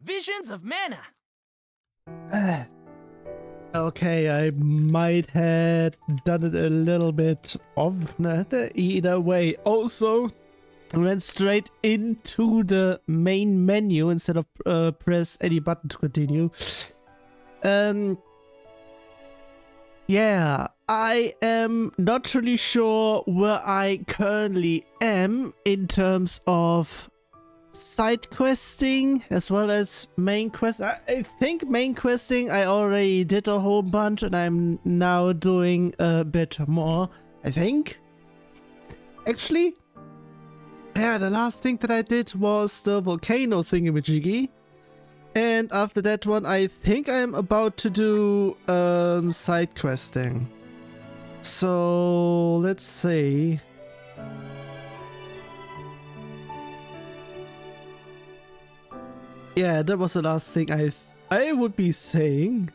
Visions of mana. Okay, I might have done it a little bit off. Either way, also went straight into the main menu instead of press any button to continue. Yeah, I am not really sure where I currently am in terms of side questing as well as main quest. I think main questing I already did a whole bunch and I'm now doing a bit more, I think. Actually, yeah, the last thing that I did was the volcano thingamajiggy. And after that one, I think I'm about to do side questing. So let's see. Yeah, that was the last thing I would be saying.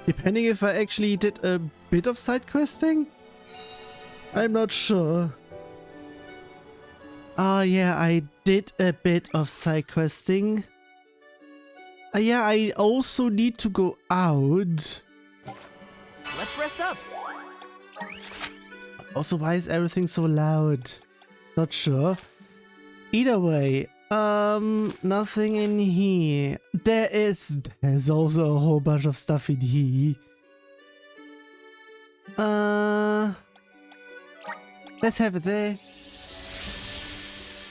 Depending if I actually did a bit of side questing. I'm not sure. Yeah, I did a bit of side questing. Yeah, I also need to go out. Let's rest up. Also, why is everything so loud? Not sure. Either way, nothing in here. There's also a whole bunch of stuff in here. Let's have it there.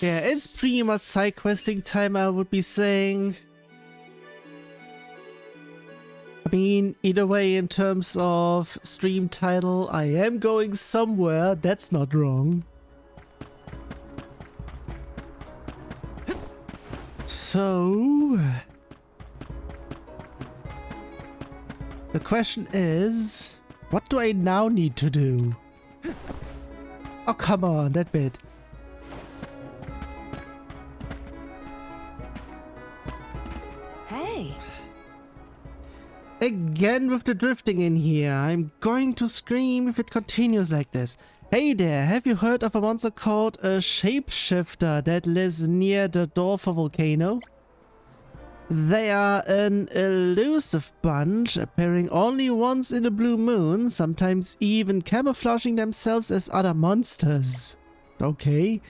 Yeah, it's pretty much side questing time, I would be saying. I mean, either way, in terms of stream title, I am going somewhere. That's not wrong. So, the question is, what do I now need to do? Oh, come on, that bit. Hey. Again with the drifting in here. I'm going to scream if it continues like this. Hey there, have you heard of a monster called a shapeshifter that lives near the Dorfer volcano? They are an elusive bunch, appearing only once in a blue moon, sometimes even camouflaging themselves as other monsters. Okay.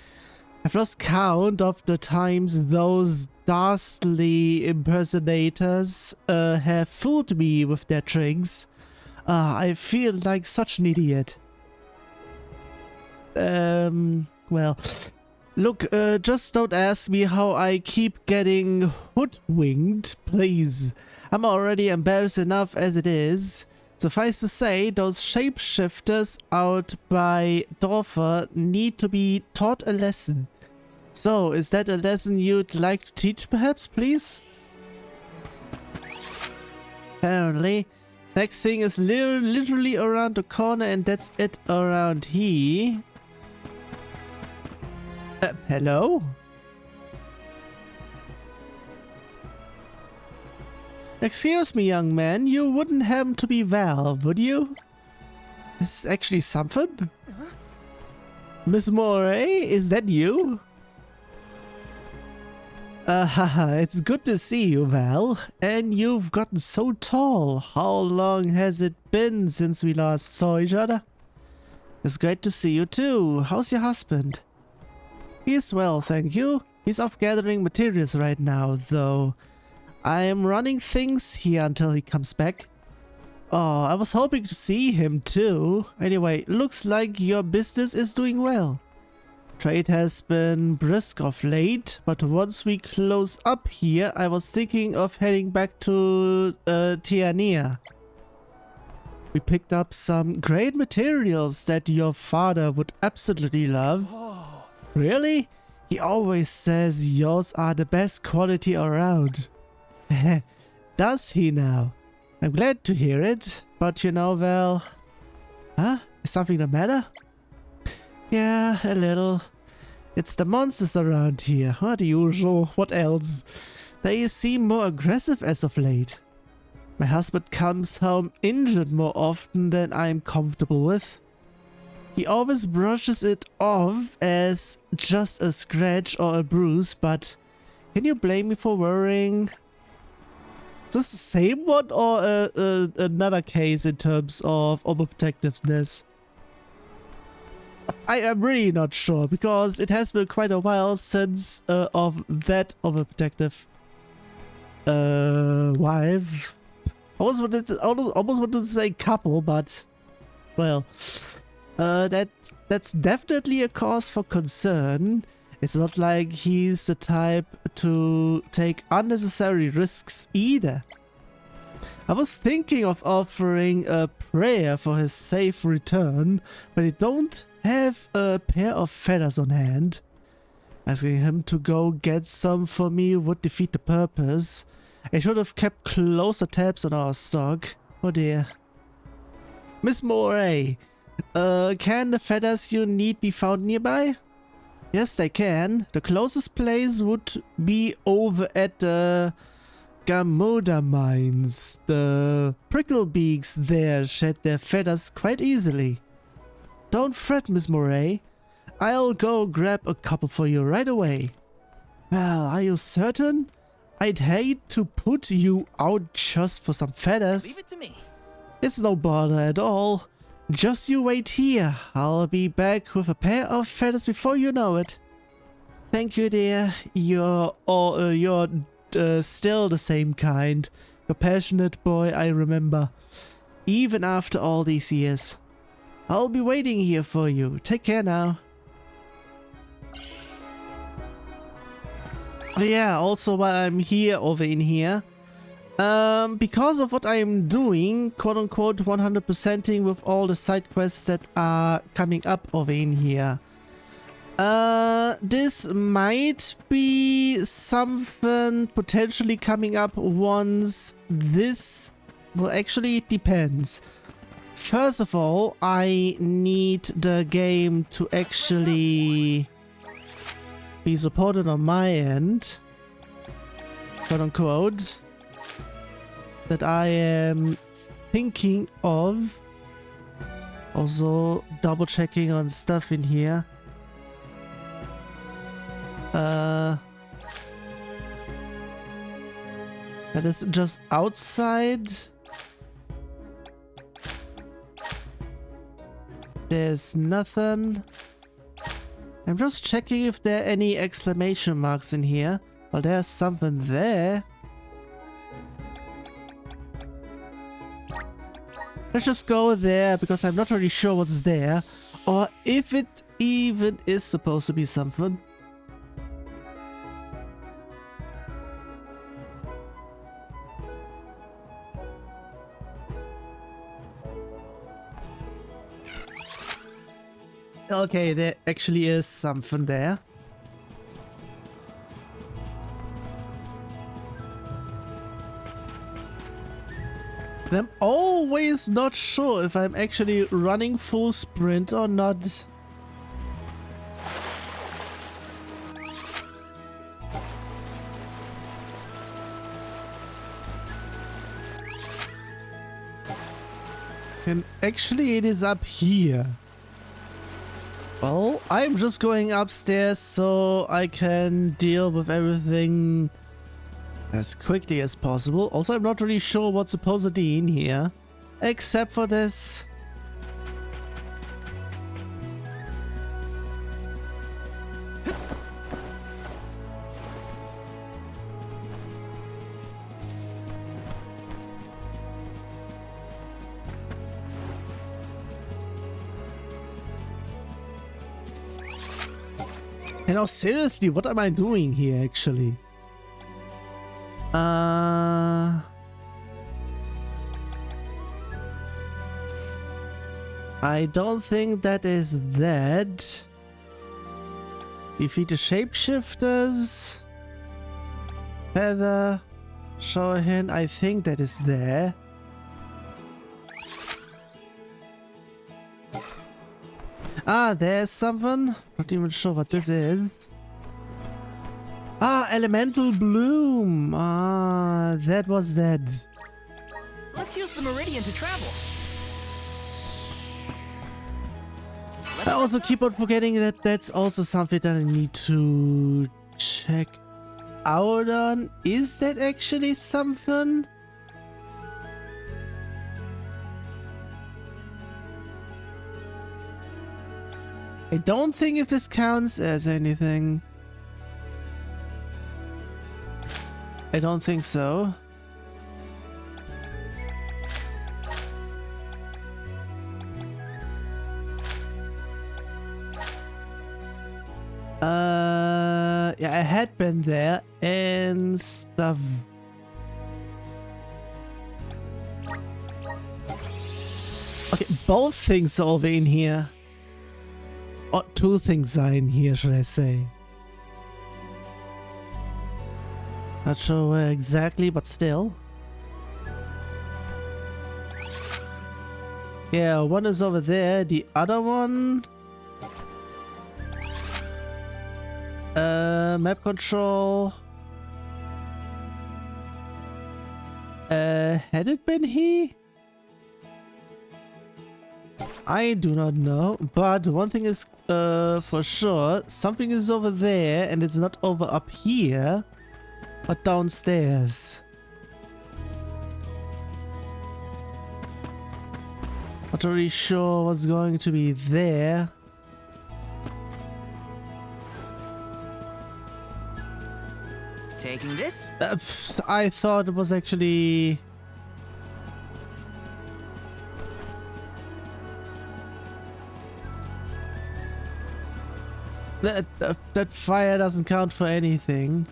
I've lost count of the times those dastardly impersonators have fooled me with their tricks. I feel like such an idiot. Well, look, just don't ask me how I keep getting hoodwinked, please. I'm already embarrassed enough as it is. Suffice to say, those shapeshifters out by Dorfer need to be taught a lesson. So, is that a lesson you'd like to teach perhaps, please? Apparently. Next thing is literally around the corner and that's it around here. Hello? Excuse me, young man, you wouldn't happen to be well, would you? This is actually something? Miss Moray, is that you? Haha, it's good to see you, Val. And you've gotten so tall. How long has it been since we last saw each other? It's great to see you too. How's your husband? He's well, thank you. He's off gathering materials right now, though. I am running things here until he comes back. Oh, I was hoping to see him too. Anyway, looks like your business is doing well. Trade has been brisk of late, but once we close up here, I was thinking of heading back to Tiania. We picked up some great materials that your father would absolutely love. Oh. Really? He always says yours are the best quality around. Does he now? I'm glad to hear it, but you know, well... Huh? Is something the matter? Yeah, a little. It's the monsters around here, huh? The usual. What else? They seem more aggressive as of late. My husband comes home injured more often than I'm comfortable with. He always brushes it off as just a scratch or a bruise, but Can you blame me for worrying? Is this the same one or another case in terms of overprotectiveness? I am really not sure because it has been quite a while since of that overprotective wife. I almost wanted to say couple, but well, that's definitely a cause for concern. It's not like he's the type to take unnecessary risks either. I was thinking of offering a prayer for his safe return, but I don't have a pair of feathers on hand. Asking him to go get some for me would defeat the purpose. I should have kept closer tabs on our stock. Oh dear. Miss Moray, can the feathers you need be found nearby? Yes, they can. The closest place would be over at the Gamoda mines. The pricklebeaks there shed their feathers quite easily. Don't fret, Miss Moray. I'll go grab a couple for you right away. Well, are you certain? I'd hate to put you out just for some feathers. Leave it to me. It's no bother at all. Just you wait here. I'll be back with a pair of feathers before you know it. Thank you, dear. You're still the same kind. Compassionate boy I remember. Even after all these years. I'll be waiting here for you. Take care now. Oh yeah, also while I'm here over in here, because of what I'm doing, quote-unquote 100%ing with all the side quests that are coming up over in here, this might be something potentially coming up once this, well, actually it depends. First of all, I need the game to actually be supported on my end, quote-unquote, that I am thinking of. Also double checking on stuff in here. That is just outside. There's nothing. I'm just checking if there are any exclamation marks in here. Well, there's something there. Let's just go there because I'm not really sure what's there. Or if it even is supposed to be something. Okay, there actually is something there. And I'm always not sure if I'm actually running full sprint or not. And actually it is up here. Well, I'm just going upstairs so I can deal with everything as quickly as possible. Also, I'm not really sure what's supposed to be in here, except for this. And now seriously, what am I doing here actually? I don't think that is that. Defeat the shapeshifters. Feather. Show him. I think that is there. Ah, there's something. Not even sure what this is. Ah, elemental bloom. Ah, that was that. Let's use the meridian to travel. I also keep on forgetting that that's also something that I need to check out on. Is that actually something? I don't think if this counts as anything. I don't think so. Yeah, I had been there and stuff. Okay, both things are over in here. Or two things are in here, should I say. Not sure where exactly, but still. Yeah, one is over there, the other one... map control... had it been he? I do not know, but one thing is for sure, something is over there and it's not over up here, but downstairs. Not really sure what's going to be there. Taking this? I thought it was actually... That fire doesn't count for anything.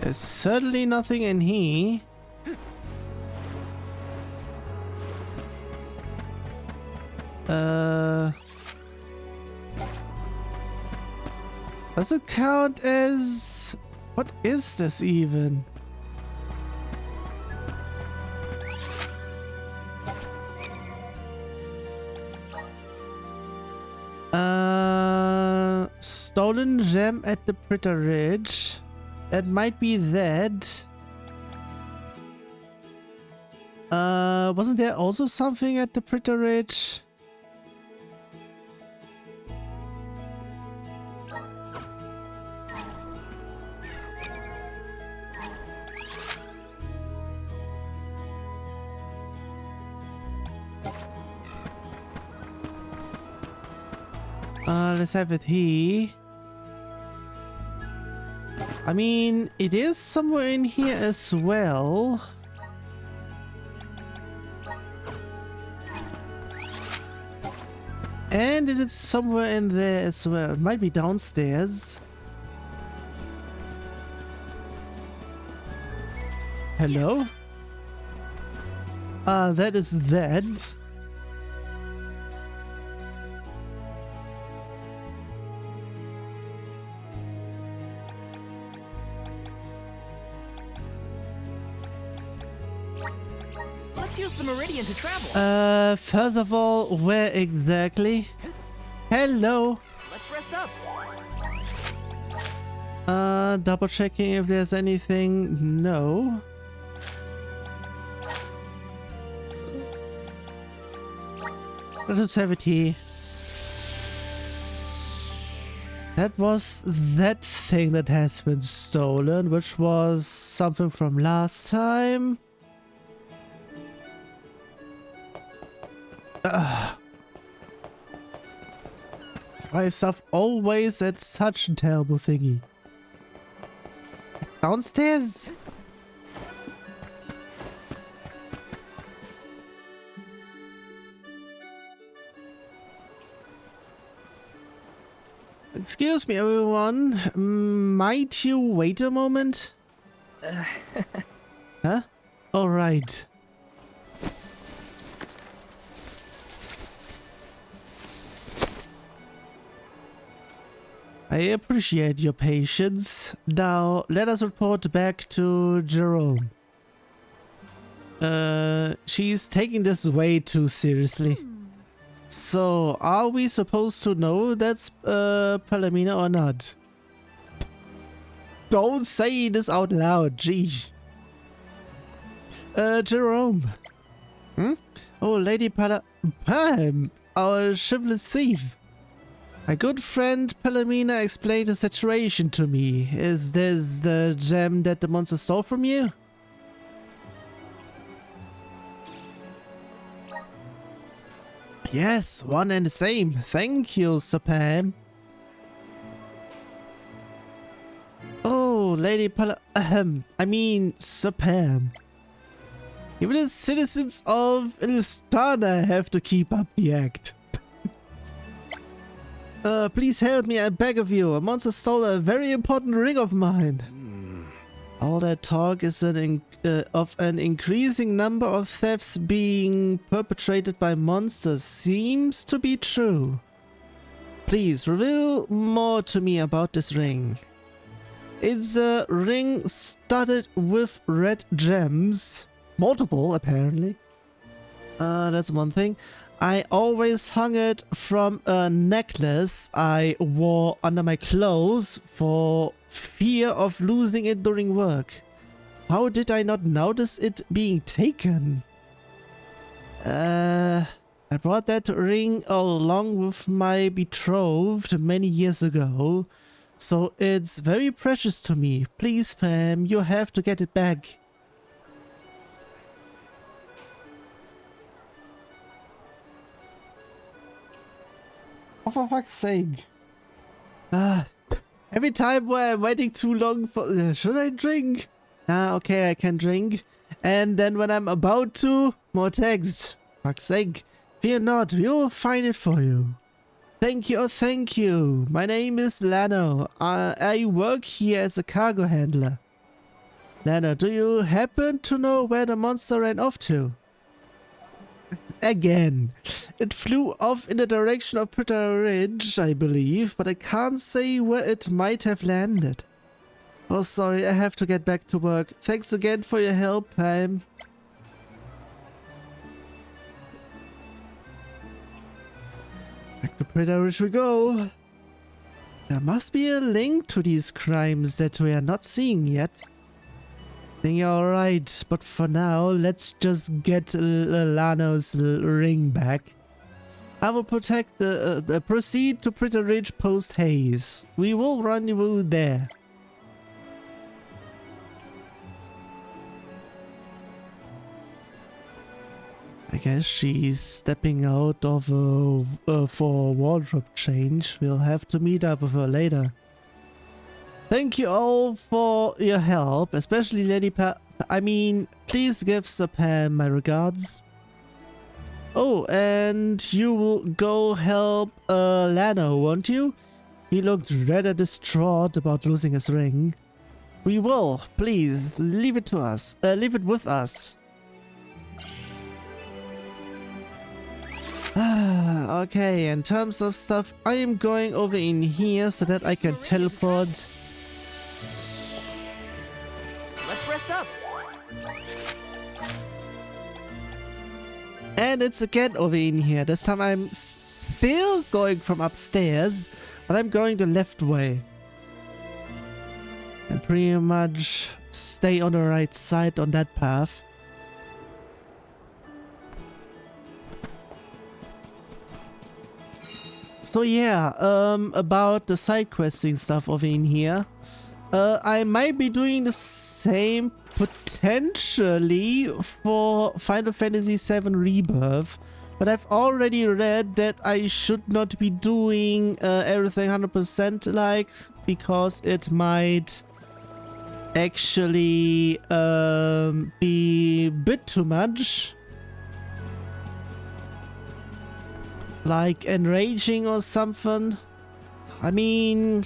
There's certainly nothing in here. Does it count as... What is this even? Stolen gem at the Pritter Ridge. That might be that. Wasn't there also something at the Pritter Ridge? Let's have it here. I mean, it is somewhere in here as well. And it is somewhere in there as well. It might be downstairs. Hello? Yes. That is that. Let's use the meridian to travel. First of all, where exactly? Hello. Let's rest up. Double checking if there's anything. No. Let's have it here. That was that thing that has been stolen, which was something from last time. Myself always at such a terrible thingy. Downstairs. Excuse me, everyone. Might you wait a moment? Huh? All right. I appreciate your patience. Now, let us report back to Jerome. She's taking this way too seriously. So, are we supposed to know that's Palomino or not? Don't say this out loud, geez. Jerome. Hmm? Oh, Lady Pam, our chivalrous thief. My good friend Palomina explained the situation to me. Is this the gem that the monster stole from you? Yes, one and the same. Thank you, Sir Pam. Oh, Lady Sir Pam. Even the citizens of Ilistana have to keep up the act. Please help me, I beg of you. A monster stole a very important ring of mine. All that talk is of an increasing number of thefts being perpetrated by monsters seems to be true. Please reveal more to me about this ring. It's a ring studded with red gems. Multiple, apparently. That's one thing. I always hung it from a necklace I wore under my clothes for fear of losing it during work. How did I not notice it being taken? I brought that ring along with my betrothed many years ago, so it's very precious to me. Please, Pam, you have to get it back. Oh, for fuck's sake. Every time where I'm waiting too long for... should I drink? Okay, I can drink. And then when I'm about to, more text. Fuck's sake. Fear not, we'll find it for you. Thank you, oh thank you. My name is Lano. I work here as a cargo handler. Lano, do you happen to know where the monster ran off to? Again. It flew off in the direction of Pritter Ridge, I believe, but I can't say where it might have landed. Oh, sorry, I have to get back to work. Thanks again for your help, Pam. Back to Pritter Ridge we go. There must be a link to these crimes that we are not seeing yet. I think you're alright, but for now, let's just get Lano's ring back. I will proceed to Pritter Ridge post haste. We will rendezvous there. I guess she's stepping out of for a wardrobe change. We'll have to meet up with her later. Thank you all for your help, especially Lady please give Sir Pam my regards. Oh, and you will go help Lano, won't you? He looked rather distraught about losing his ring. We will. Please, leave it to us. Leave it with us. Okay, in terms of stuff, I am going over in here so that I can teleport. Let's rest up. And it's again over in here. This time I'm still going from upstairs, but I'm going the left way. And pretty much stay on the right side on that path. So yeah, about the side questing stuff over in here. I might be doing the same potentially for Final Fantasy VII Rebirth, but I've already read that I should not be doing everything 100% like, because it might actually be a bit too much. Like enraging or something. I mean,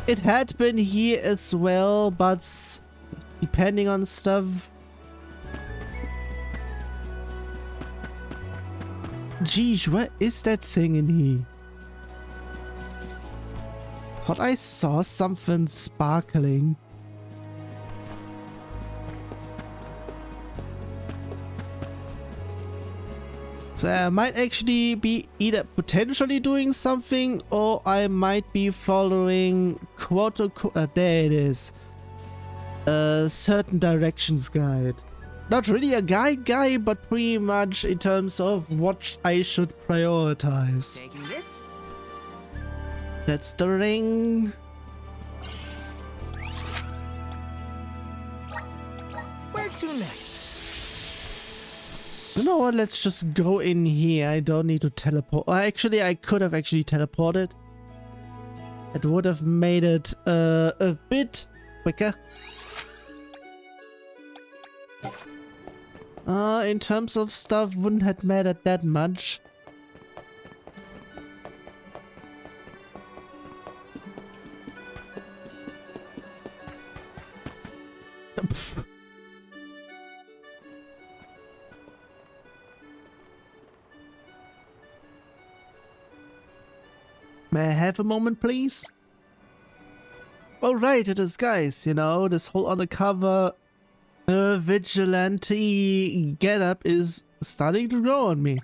it had been here as well, but depending on stuff. Geez, where is that thing in here? Thought I saw something sparkling. So I might actually be either potentially doing something, or I might be following there it is. A certain directions guide. Not really a guide, but pretty much in terms of what I should prioritize. Taking this. That's the ring. Where to next? You know what? Let's just go in here. I don't need to teleport. Actually, I could have actually teleported. It would have made it a bit quicker. In terms of stuff, wouldn't have mattered that much. Pfft. May I have a moment, please? Alright, it is, guys. You know, this whole undercover vigilante getup is starting to grow on me.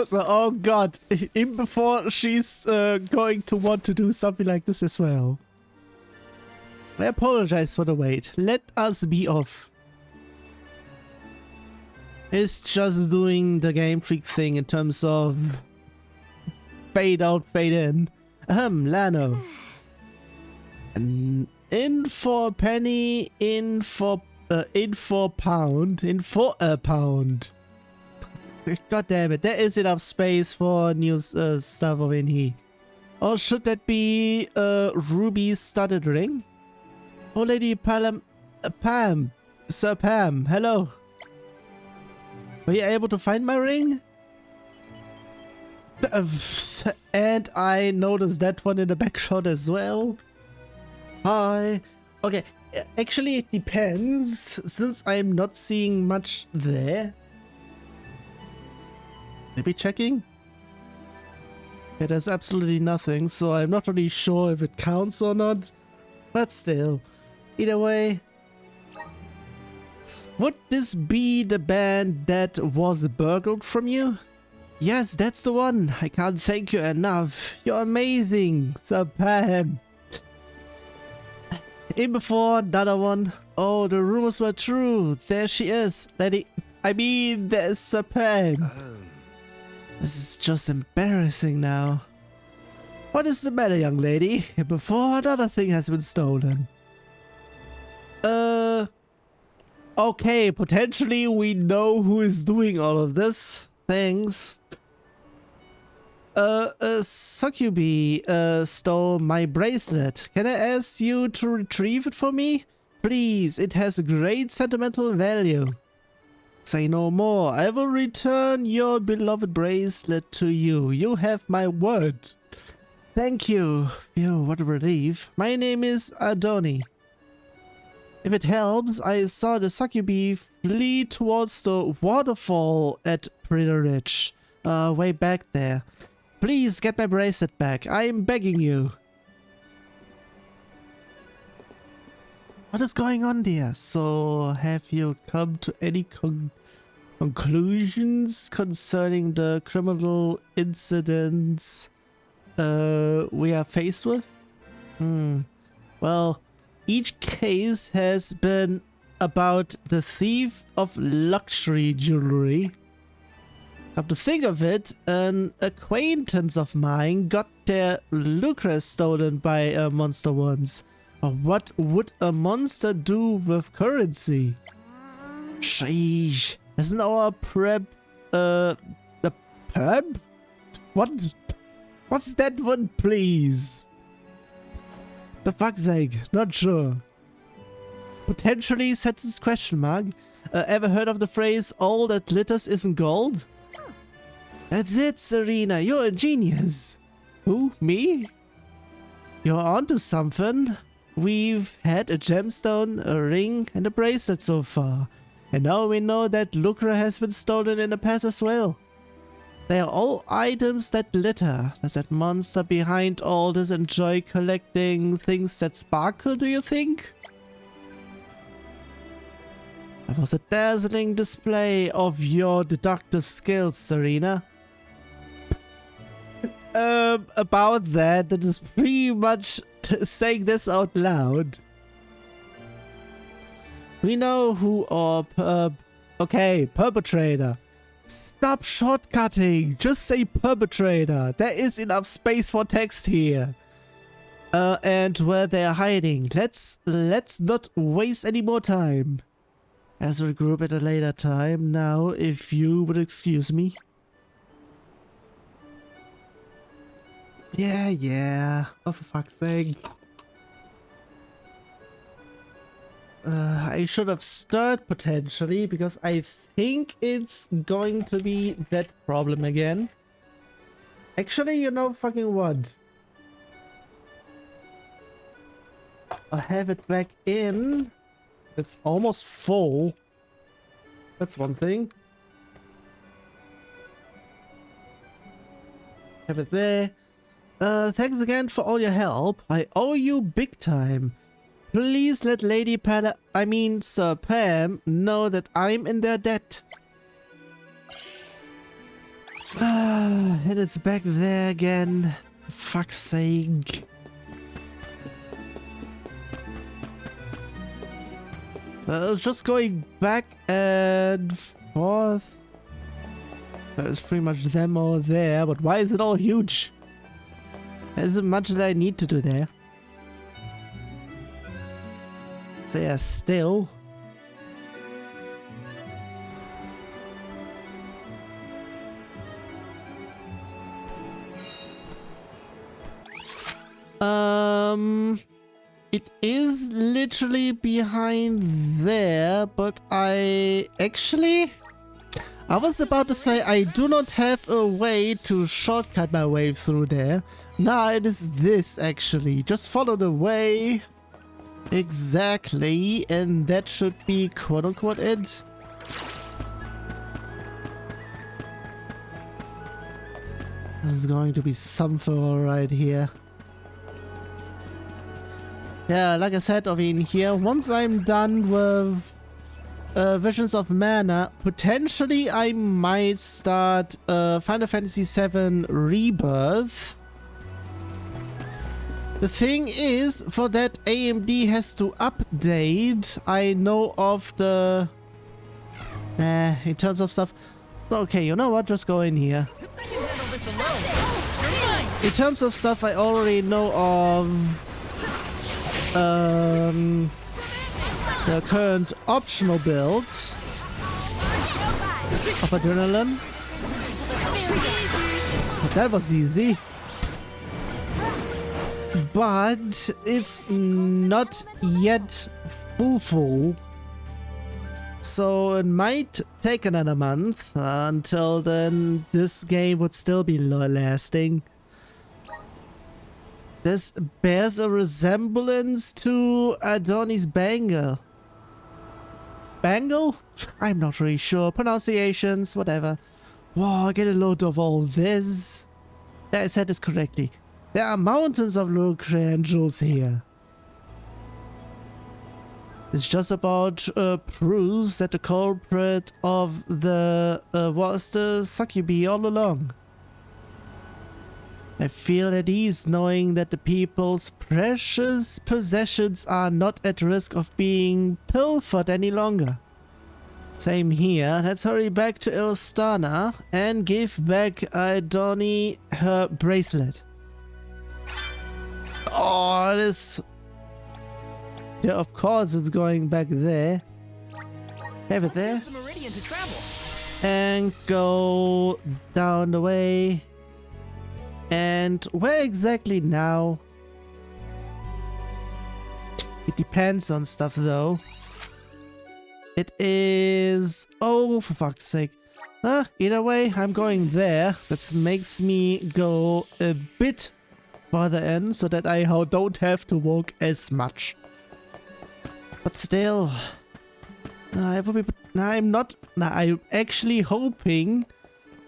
So, oh god, even before she's going to want to do something like this as well. I apologize for the wait. Let us be off. It's just doing the Game Freak thing in terms of fade out, fade in. Lano. And in for a penny, in for a pound. God damn it, there is enough space for new stuff over in here. Or should that be a ruby studded ring? Oh, Lady Pam, Sir Pam, hello. Were you able to find my ring? And I noticed that one in the backshot as well. Hi. Okay, actually it depends, since I'm not seeing much there. Maybe checking? Yeah, there's absolutely nothing, so I'm not really sure if it counts or not. But still, either way. Would this be the band that was burgled from you? Yes, that's the one. I can't thank you enough. You're amazing, Sir Pam. In before another one. Oh, the rumors were true. There she is, Lady. I mean, there's Sir Pam. This is just embarrassing now. What is the matter, young lady? Before another thing has been stolen. Okay, potentially we know who is doing all of this. Thanks. Succubi stole my bracelet. Can I ask you to retrieve it for me? Please, it has great sentimental value. Say no more. I will return your beloved bracelet to you. You have my word. Thank you. Phew, what a relief. My name is Adoni. If it helps, I saw the succubi flee towards the waterfall at Pretty Ridge. Way back there. Please get my bracelet back. I am begging you. What is going on there? So, have you come to any conclusions concerning the criminal incidents we are faced with? Well, each case has been about the thief of luxury jewelry. Come to think of it, an acquaintance of mine got their lucre stolen by a monster once. What would a monster do with currency? Sheesh. Isn't our prep, the prep? What? What's that one, please? The fuck's sake, not sure. Potentially sentence question mark. Ever heard of the phrase, all that glitters isn't gold? That's it, Serena, you're a genius. Who, me? You're onto something. We've had a gemstone, a ring, and a bracelet so far. And now we know that lucre has been stolen in the past as well. They are all items that glitter. Does that monster behind all this enjoy collecting things that sparkle, do you think? That was a dazzling display of your deductive skills, Serena. about that is pretty much saying this out loud. We know who our perpetrator. Stop shortcutting. Just say perpetrator. There is enough space for text here. And where they are hiding. Let's not waste any more time. As we regroup at a later time. Now, if you would excuse me. Yeah. Oh, for fuck's sake. I should have stirred potentially, because I think it's going to be that problem again. Actually, you know fucking what? I'll have it back in. It's almost full. That's one thing. Have it there. Thanks again for all your help. I owe you big time. Please let Sir Pam know that I'm in their debt. And it's back there again. For fuck's sake. Just going back and forth. There's pretty much them all there, but why is it all huge? There isn't much that I need to do there. So yeah, still. It is literally behind there, but I was about to say I do not have a way to shortcut my way through there. Nah, it is this actually. Just follow the way. Exactly, and that should be quote-unquote it. This is going to be something alright here. Yeah, like I said, over in here, once I'm done with Visions of Mana, potentially I might start Final Fantasy VII Rebirth. The thing is, for that AMD has to update. I know of the... in terms of stuff... Okay, you know what? Just go in here. In terms of stuff I already know of... the current optional build of Adrenaline. That was easy. But it's not yet full. So it might take another month. Until then, this game would still be lasting. This bears a resemblance to Adoni's bangle. Bangle? I'm not really sure. Pronunciations, whatever. Wow, get a load of all this. Yeah, I said this correctly. There are mountains of little credentials here. It's just about proofs that the culprit of the was the succubi all along. I feel at ease knowing that the people's precious possessions are not at risk of being pilfered any longer. Same here. Let's hurry back to Ilstana and give back Adoni her bracelet. Oh, this... Yeah, of course it's going back there. Have it there. And go down the way. And where exactly now? It depends on stuff though. It is... Oh, for fuck's sake. Either way, I'm going there. That makes me go a bit further in so that I don't have to walk as much. But still... I'm actually hoping...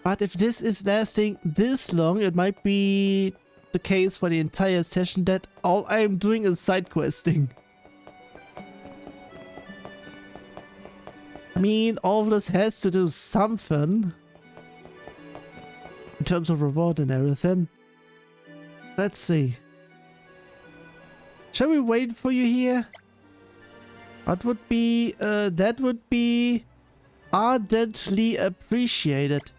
But if this is lasting this long, it might be the case for the entire session that all I am doing is side questing. I mean, all of this has to do something in terms of reward and everything. Let's see. Shall we wait for you here? That would be ardently appreciated.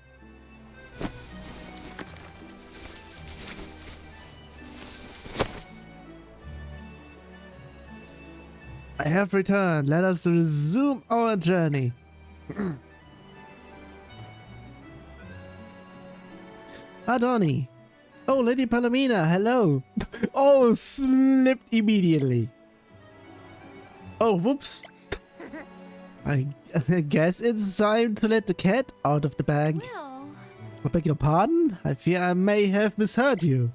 I have returned. Let us resume our journey. Adoni. Oh, Lady Palomina, hello. Oh, slipped immediately. Oh, whoops. I guess it's time to let the cat out of the bag. Well, I beg your pardon? I fear I may have misheard you.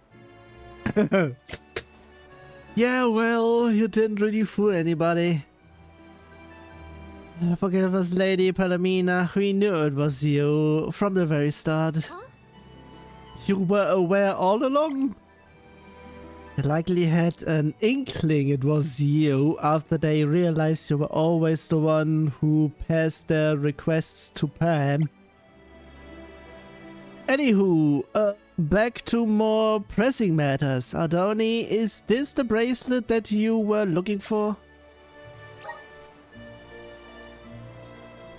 Yeah, well, you didn't really fool anybody. Forgive us, Lady Palomina. We knew it was you from the very start. huh? You were aware all along? They likely had an inkling it was you after they realized you were always the one who passed their requests to Pam. Anywho, back to more pressing matters. Adoni, is this the bracelet that you were looking for?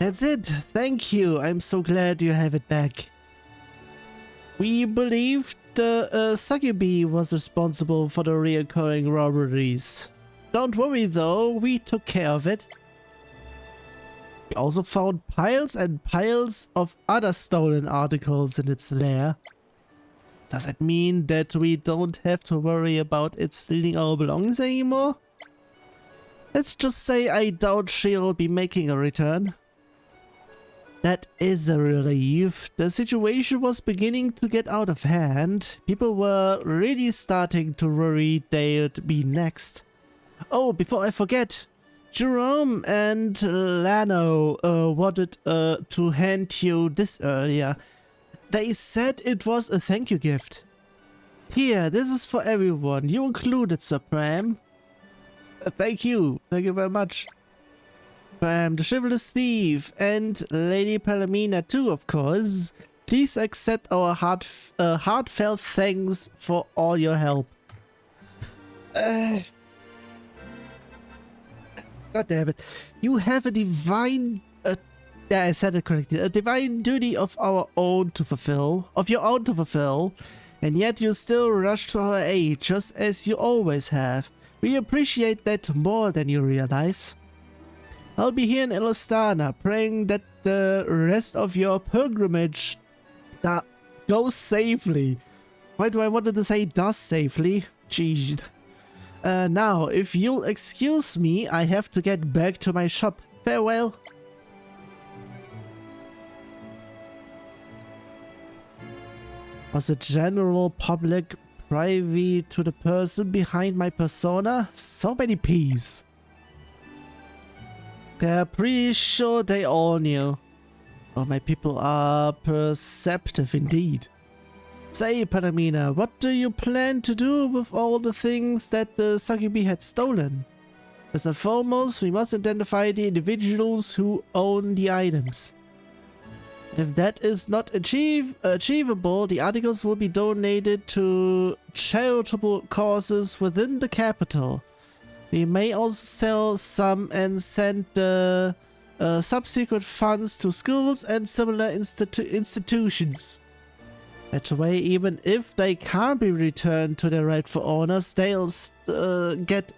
That's it. Thank you. I'm so glad you have it back. We believed the Succubi was responsible for the reoccurring robberies. Don't worry though, we took care of it. We also found piles and piles of other stolen articles in its lair. Does that mean that we don't have to worry about it stealing our belongings anymore? Let's just say I doubt she'll be making a return. That is a relief. The situation was beginning to get out of hand. People were really starting to worry they'd be next. Oh, before I forget, Jerome and Lano wanted to hand you this earlier. They said it was a thank you gift. Here, this is for everyone. You included, Sir Pram. Thank you. Thank you very much. Pram, the chivalrous thief, and Lady Palomina too, of course. Please accept our heartfelt thanks for all your help. God damn it. You have a divine... yeah, I said it correctly. A divine duty of your own to fulfill. And yet you still rush to our aid, just as you always have. We appreciate that more than you realize. I'll be here in Elostana, praying that the rest of your pilgrimage goes safely. Why do I want to say does safely? Gee. Now, if you'll excuse me, I have to get back to my shop. Farewell. Was the general public privy to the person behind my persona? So many P's. They're pretty sure they all knew. Oh, my people are perceptive indeed. Say, Palomina, what do you plan to do with all the things that the Succubi had stolen? First and foremost, we must identify the individuals who own the items. If that is not achievable, the articles will be donated to charitable causes within the capital. We may also sell some and send the subsequent funds to schools and similar institutions. That way, even if they can't be returned to their rightful owners, they'll get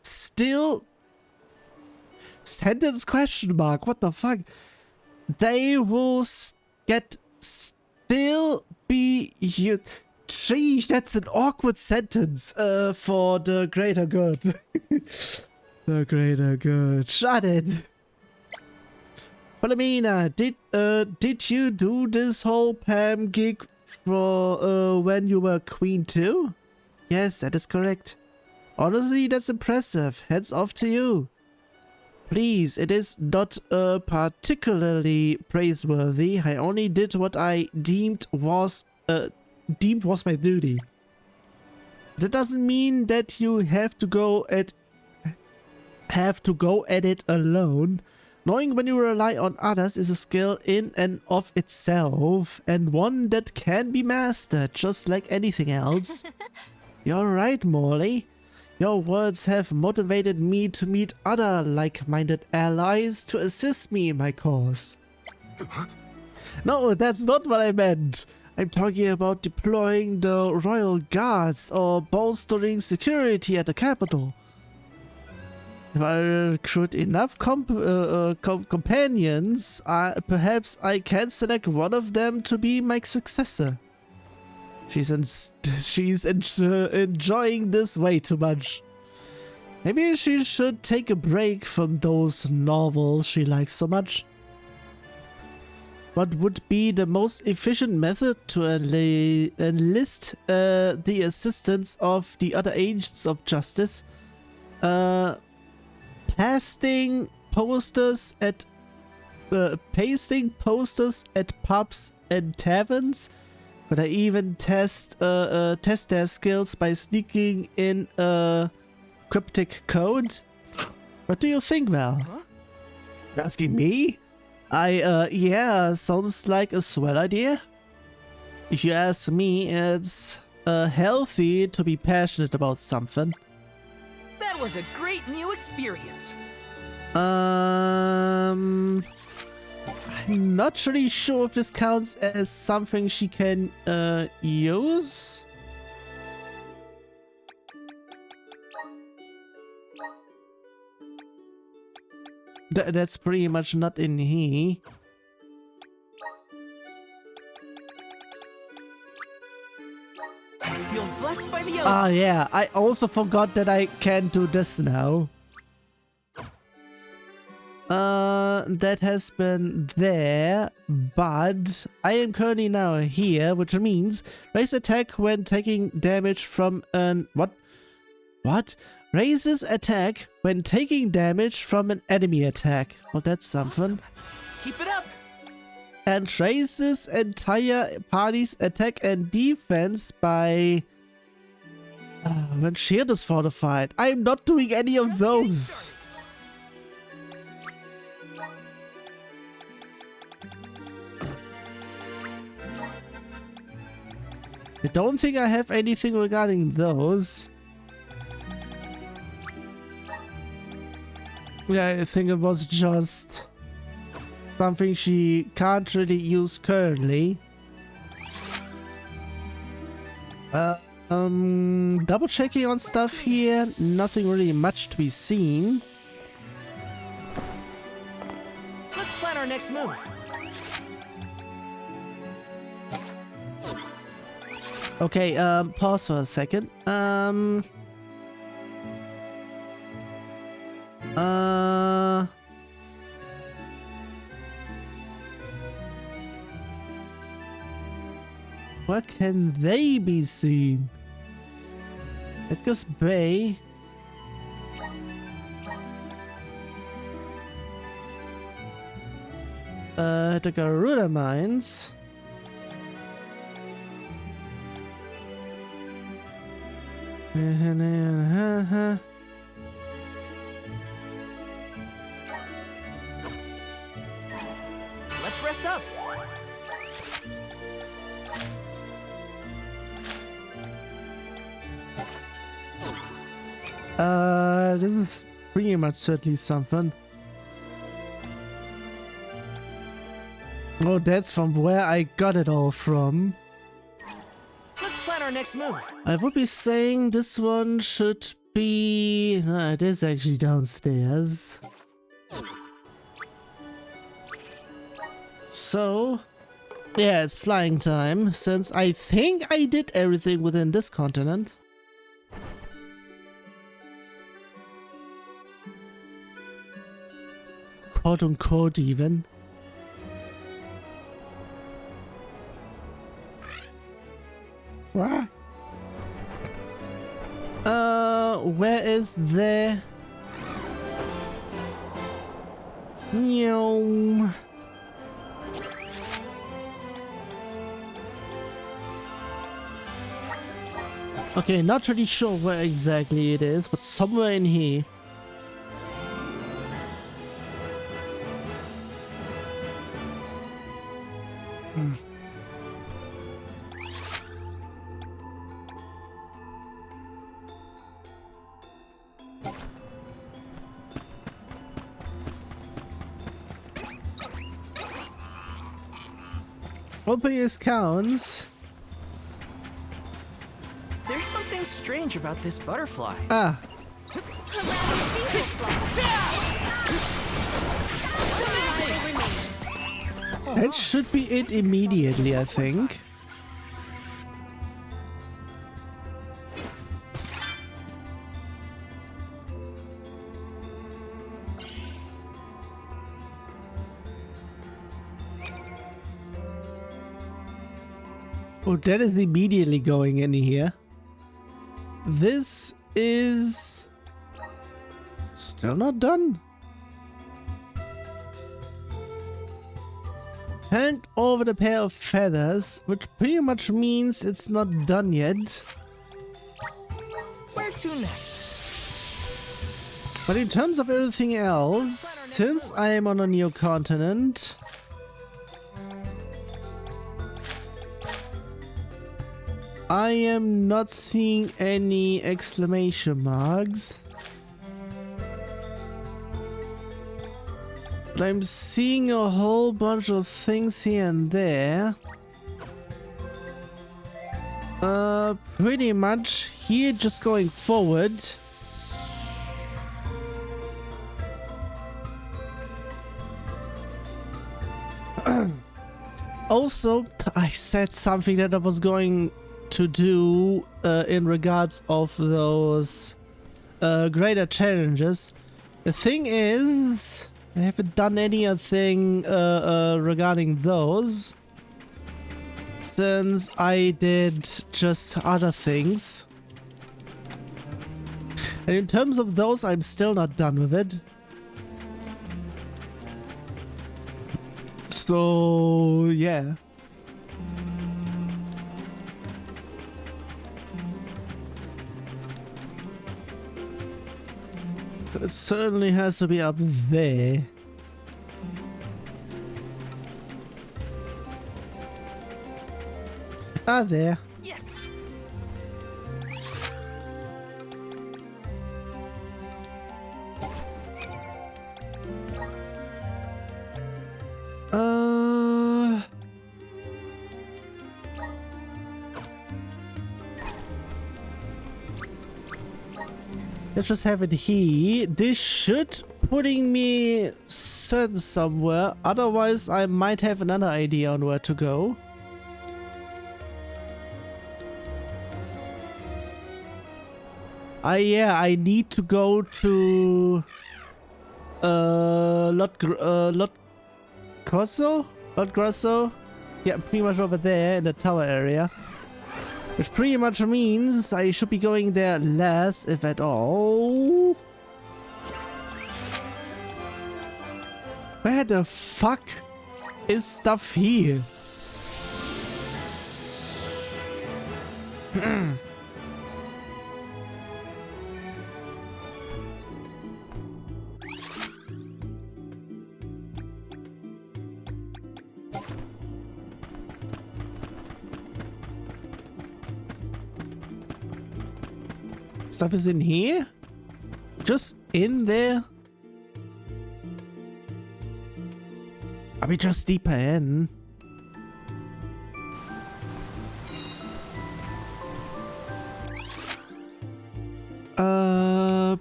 still... Sentence question mark, what the fuck? They will get still be... Sheesh, that's an awkward sentence for the greater good. The greater good. Shut it. Palomina, did you do this whole Pam gig for when you were queen too? Yes, that is correct. Honestly, that's impressive. Heads off to you. Please, it is not particularly praiseworthy. I only did what I deemed was my duty. That doesn't mean that you have to go at it alone. Knowing when you rely on others is a skill in and of itself, and one that can be mastered, just like anything else. You're right, Morley. Your words have motivated me to meet other like-minded allies to assist me in my cause. No, that's not what I meant. I'm talking about deploying the royal guards or bolstering security at the capital. If I recruit enough companions, perhaps I can select one of them to be my successor. She's enjoying this way too much. Maybe she should take a break from those novels she likes so much. What would be the most efficient method to enlist the assistance of the other agents of justice? Pasting posters at pubs and taverns? Could I even test their skills by sneaking in a cryptic code? What do you think, Val? Huh? You're asking me? Yeah, sounds like a swell idea. If you ask me, it's healthy to be passionate about something. That was a great new experience. I'm not really sure if this counts as something she can use. That's pretty much not in here. I feel blessed by the Ah, yeah, I also forgot that I can do this now. That has been there, but I am currently now here, which means raise attack when taking damage from an... What? Raises attack when taking damage from an enemy attack. Well, that's something. Awesome. Keep it up. And raises entire party's attack and defense by... when shield is fortified. I'm not doing any of those. I don't think I have anything regarding those. Yeah, I think it was just something she can't really use currently. Double checking on stuff here. Nothing really much to be seen. Let's plan our next move. Okay, pause for a second. Where can they be seen? Edgar's Bay. The Garuda Mines. Let's rest up. This is pretty much certainly something. Oh, that's from where I got it all from. Let's plan our next move. I would be saying this one should be... it is actually downstairs. So... yeah, it's flying time, since I think I did everything within this continent. Quote unquote even. What? Where is the... Meow. Okay, not really sure where exactly it is, but somewhere in here. Open his counts. There's something strange about this butterfly. Ah. That should be it immediately, I think. Oh, that is immediately going in here. This is still not done. Hand over the pair of feathers, which pretty much means it's not done yet. Where to next? But in terms of everything else, since I am on a new continent, I am not seeing any exclamation marks. But I'm seeing a whole bunch of things here and there. Pretty much here just going forward. Also, I said something that I was going to do in regards of those greater challenges. The thing is, I haven't done anything regarding those since I did just other things. And in terms of those, I'm still not done with it. So, yeah. It certainly has to be up there. Ah, there. Yes. Let's just have it here. This should putting me certain somewhere. Otherwise, I might have another idea on where to go. Yeah, I need to go to Lot Grosso? Yeah, pretty much over there in the tower area. Which pretty much means I should be going there less, if at all. Where the fuck is stuff here? Stuff is in here? Just in there? Are we just deeper in?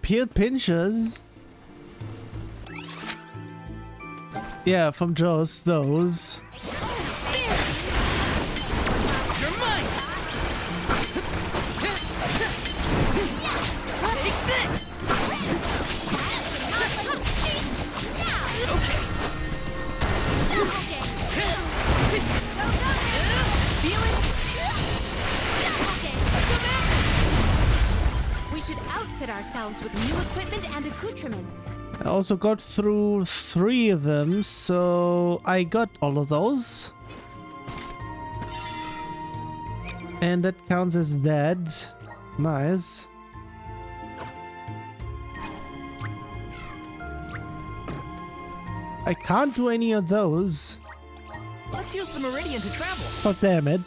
Peeled pinches? Yeah, from Joe's, those. Ourselves with new equipment and accoutrements. I also got through 3 of them, so I got all of those. And that counts as dead. Nice. I can't do any of those. Let's use the meridian to travel. Oh, damn it.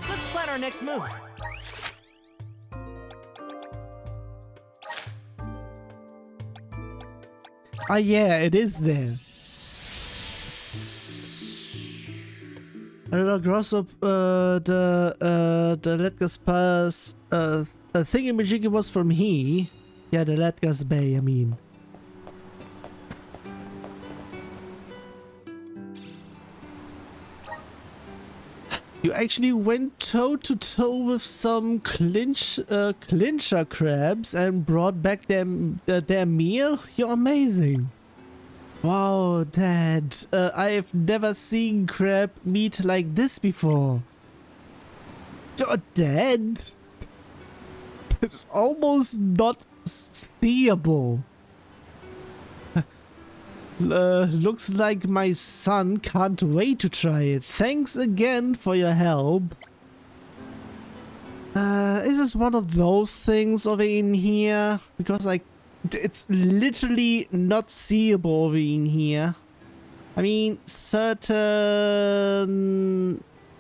Let's plan our next move. Ah, yeah, it is there. Across up the Latgas Pass thingamajiggy was from here. Yeah, the Latgas Bay, I mean. You actually went toe to toe with some clincher crabs and brought back their meal? You're amazing. Wow, Dad, I've never seen crab meat like this before. You're dead? It's almost not seeable. Looks like my son can't wait to try it. Thanks again for your help. Is this one of those things over in here? Because it's literally not seeable over in here. I mean, certain...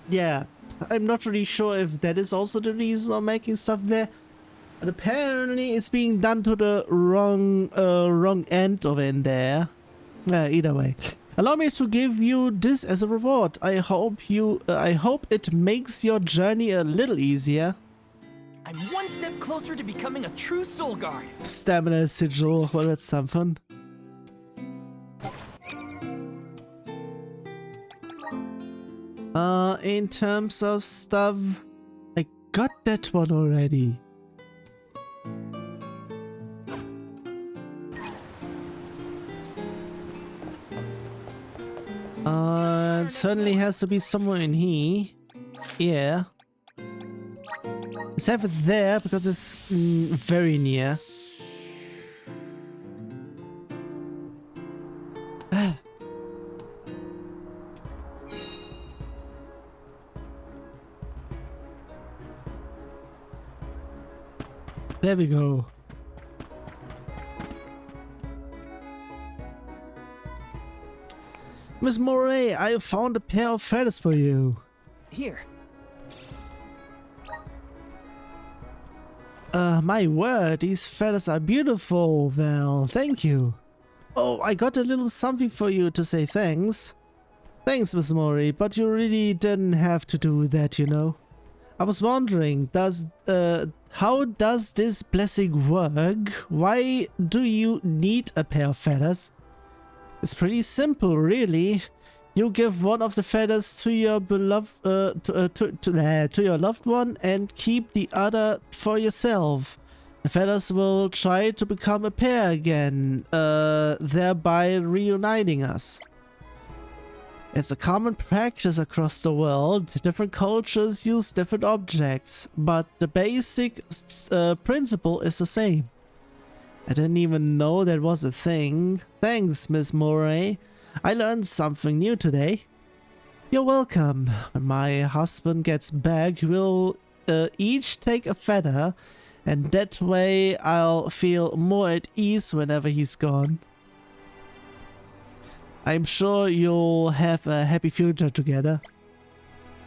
Yeah, I'm not really sure if that is also the reason of making stuff there. But apparently it's being done to the wrong end of in there. Either way. Allow me to give you this as a reward. I hope it makes your journey a little easier. I'm one step closer to becoming a true soul guard. Stamina sigil, well, that's something. In terms of stuff, I got that one already. It certainly has to be somewhere in here. Yeah. Let's have it there because it's very near. There we go. Miss Moray, I found a pair of feathers for you. Here. My word, these feathers are beautiful. Well, thank you. Oh, I got a little something for you to say thanks. Thanks, Miss Moray, but you really didn't have to do that, you know. I was wondering, how does this blessing work? Why do you need a pair of feathers? It's pretty simple, really. You give one of the feathers to your beloved, to your loved one, and keep the other for yourself. The feathers will try to become a pair again, thereby reuniting us. It's a common practice across the world. Different cultures use different objects, but the basic principle is the same. I didn't even know that was a thing. Thanks, Miss Moray. I learned something new today. You're welcome. When my husband gets back, we'll each take a feather, and that way I'll feel more at ease whenever he's gone. I'm sure you'll have a happy future together.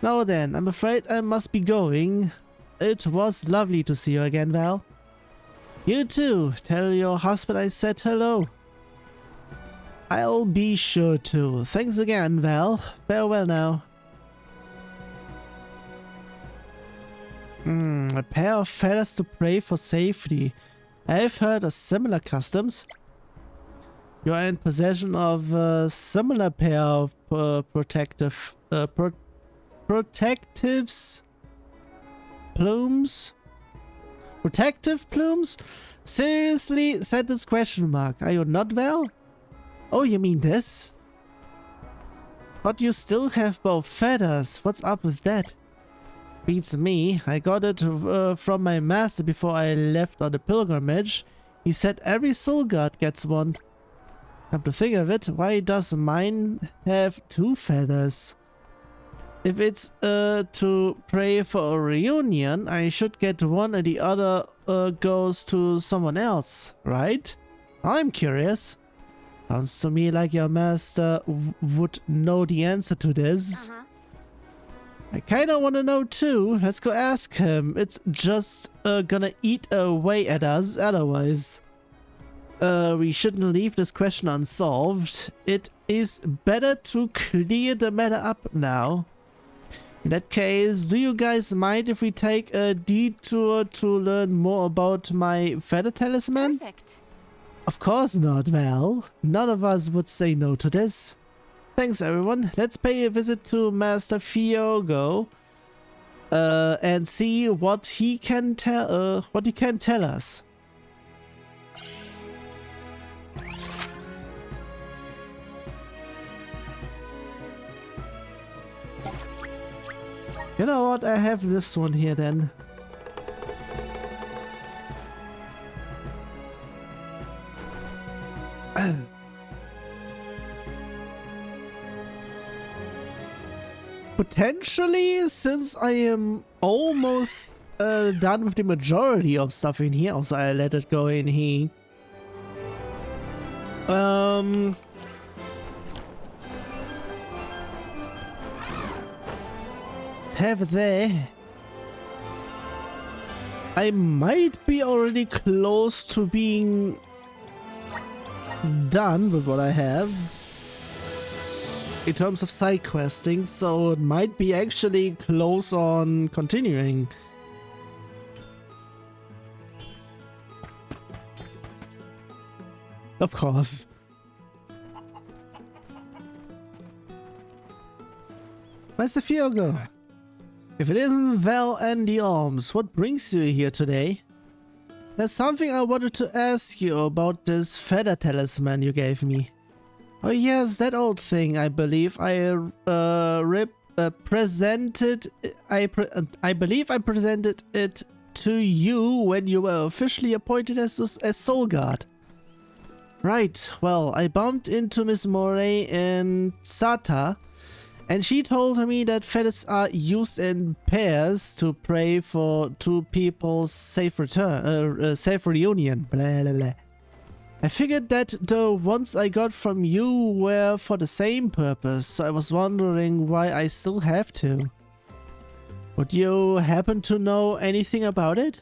Now then, I'm afraid I must be going. It was lovely to see you again, Val. You too. Tell your husband I said hello. I'll be sure to. Thanks again, Val. Farewell now. A pair of feathers to pray for safety. I've heard of similar customs. You're in possession of a similar pair of protectives. Plumes? Protective plumes? Seriously? Said this question mark. Are you not well? Oh, you mean this? But you still have both feathers. What's up with that? Beats me. I got it from my master before I left on the pilgrimage. He said every soul guard gets one. Come to think of it, why does mine have two feathers? If it's to pray for a reunion, I should get one and the other goes to someone else, right? I'm curious. Sounds to me like your master would know the answer to this. I kinda wanna know too. Let's go ask him. It's just gonna eat away at us otherwise. We shouldn't leave this question unsolved. It is better to clear the matter up now. In that case, do you guys mind if we take a detour to learn more about my feather talisman? Perfect. Of course not, Val. None of us would say no to this. Thanks, everyone. Let's pay a visit to Master Fiogo and see what he can tell us. You know what? I have this one here then. Potentially, since I am almost done with the majority of stuff in here, also I let it go in here. Have there. I might be already close to being done with what I have in terms of side questing, so it might be actually close on continuing. Of course. Master Fiogo, if it isn't Val and the Alms, what brings you here today? There's something I wanted to ask you about this feather talisman you gave me. Oh yes, that old thing. I believe I presented it to you when you were officially appointed as Soul Guard. Right. Well, I bumped into Miss Moray in Sata, and she told me that feathers are used in pairs to pray for two people's safe return, safe reunion. Blah, blah, blah. I figured that the ones I got from you were for the same purpose, so I was wondering why I still have to. Would you happen to know anything about it?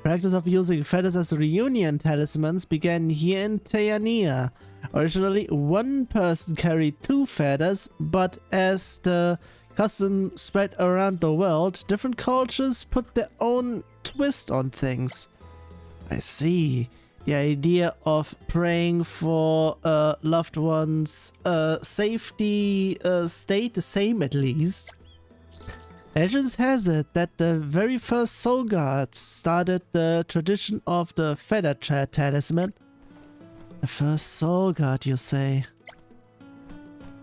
Practice of using feathers as reunion talismans began here in Teania. Originally, one person carried two feathers, but as the custom spread around the world, different cultures put their own twist on things. I see. The idea of praying for loved ones' safety stayed the same at least. Legends has it that the very first Soul Guards started the tradition of the Feather Talisman. The first Soul Guard, you say?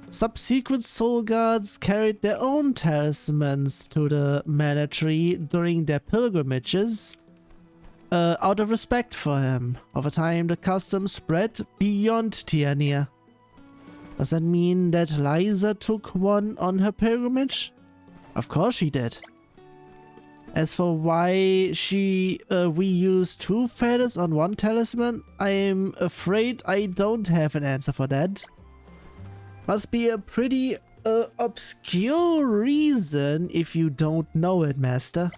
Subsequent Soul Guards carried their own talismans to the Mana Tree during their pilgrimages, out of respect for him. Over time, the custom spread beyond Tiania. Does that mean that Liza took one on her pilgrimage? Of course she did. As for why we use two feathers on one talisman, I'm afraid I don't have an answer for that. Must be a pretty obscure reason if you don't know it, Master.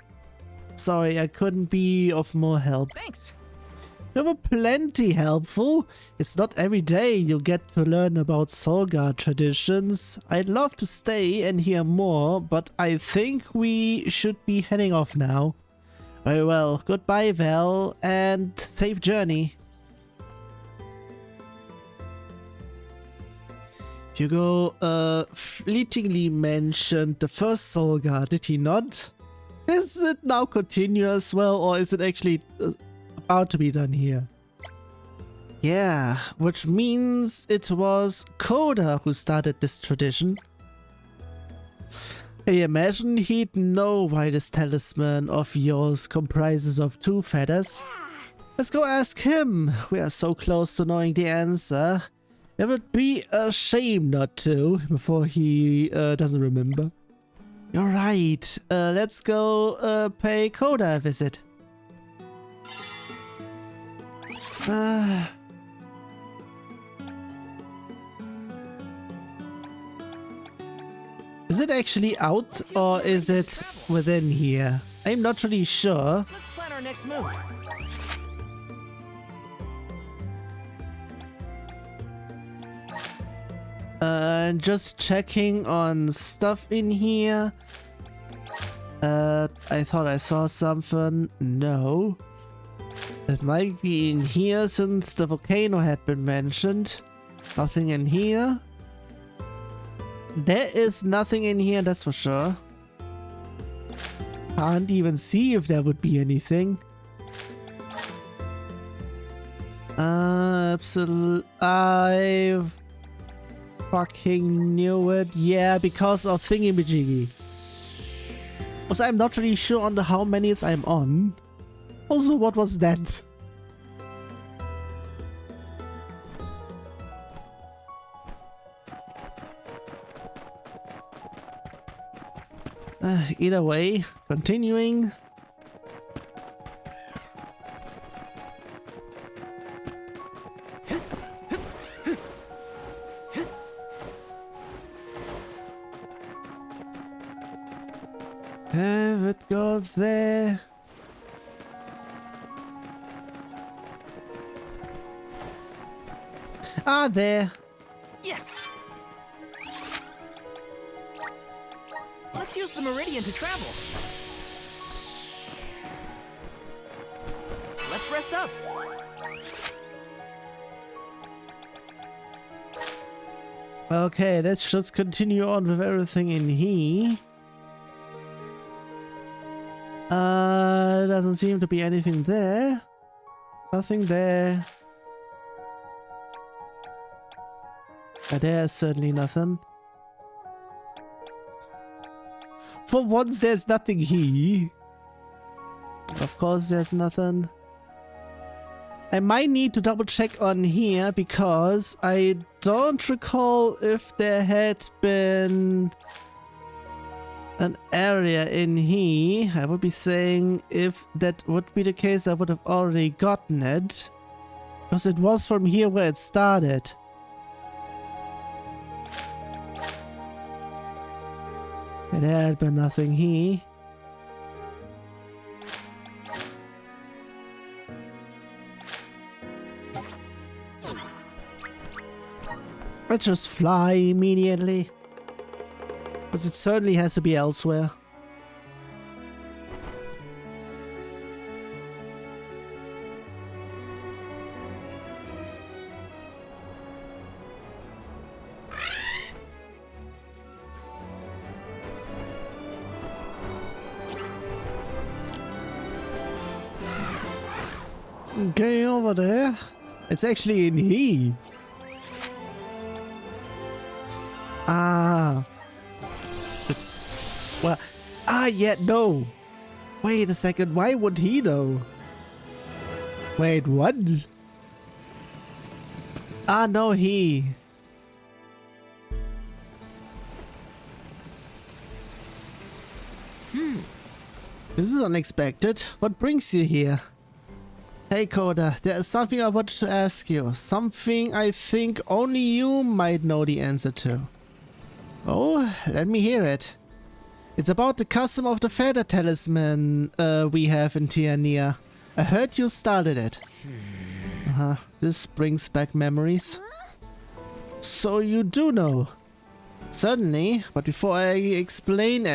Sorry, I couldn't be of more help. Thanks. You were plenty helpful. It's not every day you get to learn about Soul Guard traditions. I'd love to stay and hear more, but I think we should be heading off now. Very well. Goodbye, Val, and safe journey. Hugo fleetingly mentioned the first Soul Guard, did he not? Is it now continuous, well, or is it actually about to be done here? Yeah, which means it was Koda who started this tradition. I imagine he'd know why this talisman of yours comprises of two feathers. Let's go ask him. We are so close to knowing the answer. It would be a shame not to, before he doesn't remember. You're right. Let's go pay Koda a visit. Is it actually out or is it within here? I'm not really sure. Let's plan our next move. Just checking on stuff in here. I thought I saw something. No. It might be in here since the volcano had been mentioned. Nothing in here. There is nothing in here, that's for sure. Can't even see if there would be anything. Absolutely. I fucking knew it. Yeah, because of thingy-majiggy. Also, I'm not really sure on how many I'm on. Also, what was that? Either way, continuing. Have it go there. Ah, there. Yes. Let's use the meridian to travel. Let's rest up. Okay, let's just continue on with everything in here. Doesn't seem to be anything there. Nothing there. There's certainly nothing. For once, there's nothing here. Of course, there's nothing. I might need to double check on here because I don't recall if there had been an area in here. I would be saying if that would be the case, I would have already gotten it. Because it was from here where it started. There had been nothing here. Let's just fly immediately. Because it certainly has to be elsewhere. Okay, over there. It's actually in here. Ah. It's... Well... Ah, yeah, no. Wait a second, why would he know? Wait, what? Ah, no, he. This is unexpected. What brings you here? Hey Coda, there is something I wanted to ask you. Something I think only you might know the answer to. Oh, let me hear it. It's about the custom of the feather talisman we have in Tiania. I heard you started it. This brings back memories. So you do know. Certainly, but before I explain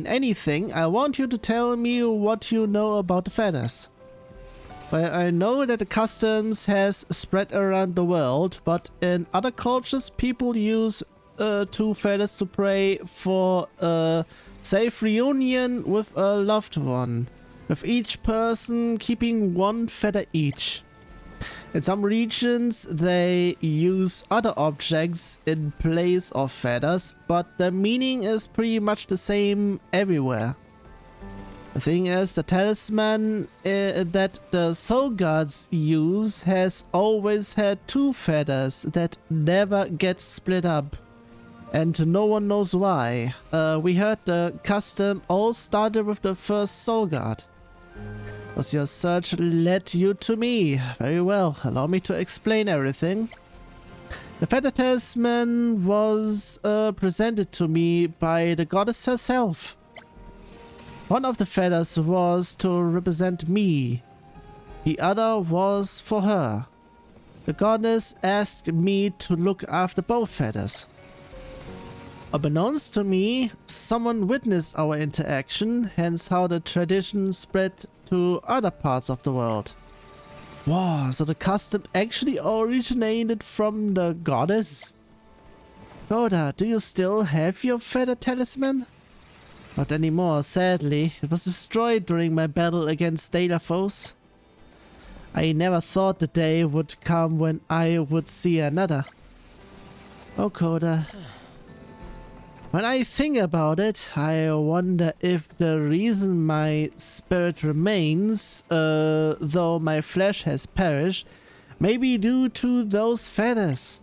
anything, I want you to tell me what you know about the feathers. Well, I know that the customs has spread around the world, but in other cultures, people use 2 feathers to pray for a safe reunion with a loved one, with each person keeping 1 feather each. In some regions, they use other objects in place of feathers, but the meaning is pretty much the same everywhere. The thing is, the talisman that the soul gods use has always had 2 feathers that never get split up. And no one knows why. We heard the custom all started with the first soul god. As your search led you to me. Very well, allow me to explain everything. The feather talisman was presented to me by the goddess herself. One of the feathers was to represent me. The other was for her. The goddess asked me to look after both feathers. Unbeknownst to me, someone witnessed our interaction, hence how the tradition spread to other parts of the world. Wow, so the custom actually originated from the goddess? Rhoda, do you still have your feather talisman? Not anymore, sadly. It was destroyed during my battle against data foes. I never thought the day would come when I would see another. Oh, Coda. When I think about it, I wonder if the reason my spirit remains, though my flesh has perished, may be due to those feathers.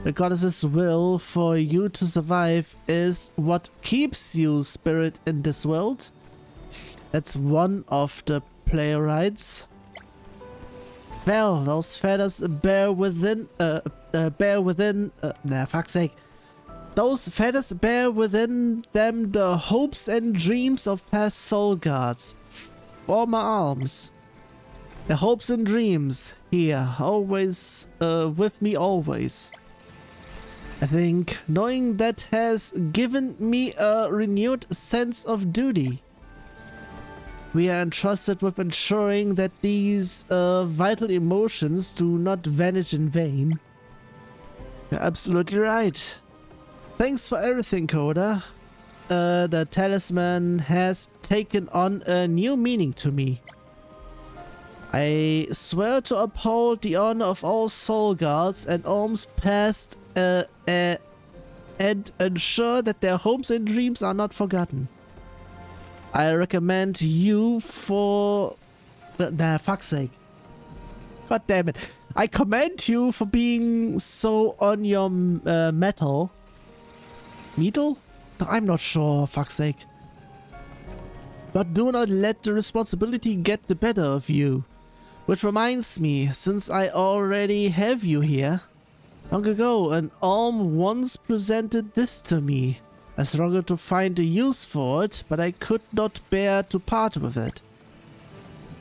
The goddess's will for you to survive is what keeps you spirit in this world. That's one of the playwrights. Well, those feathers bear within, fuck's sake. Those feathers bear within them the hopes and dreams of past soul guards. Former alms. The hopes and dreams here, always, with me always. I think knowing that has given me a renewed sense of duty. We are entrusted with ensuring that these vital emotions do not vanish in vain. You're absolutely right. Thanks for everything, Coda. The talisman has taken on a new meaning to me. I swear to uphold the honor of all soul guards and alms past and ensure that their hopes and dreams are not forgotten. I recommend you for... fuck's sake. God damn it. I commend you for being so on your metal. Metal? I'm not sure, fuck's sake. But do not let the responsibility get the better of you. Which reminds me, since I already have you here, long ago an alm once presented this to me. I struggled to find a use for it, but I could not bear to part with it.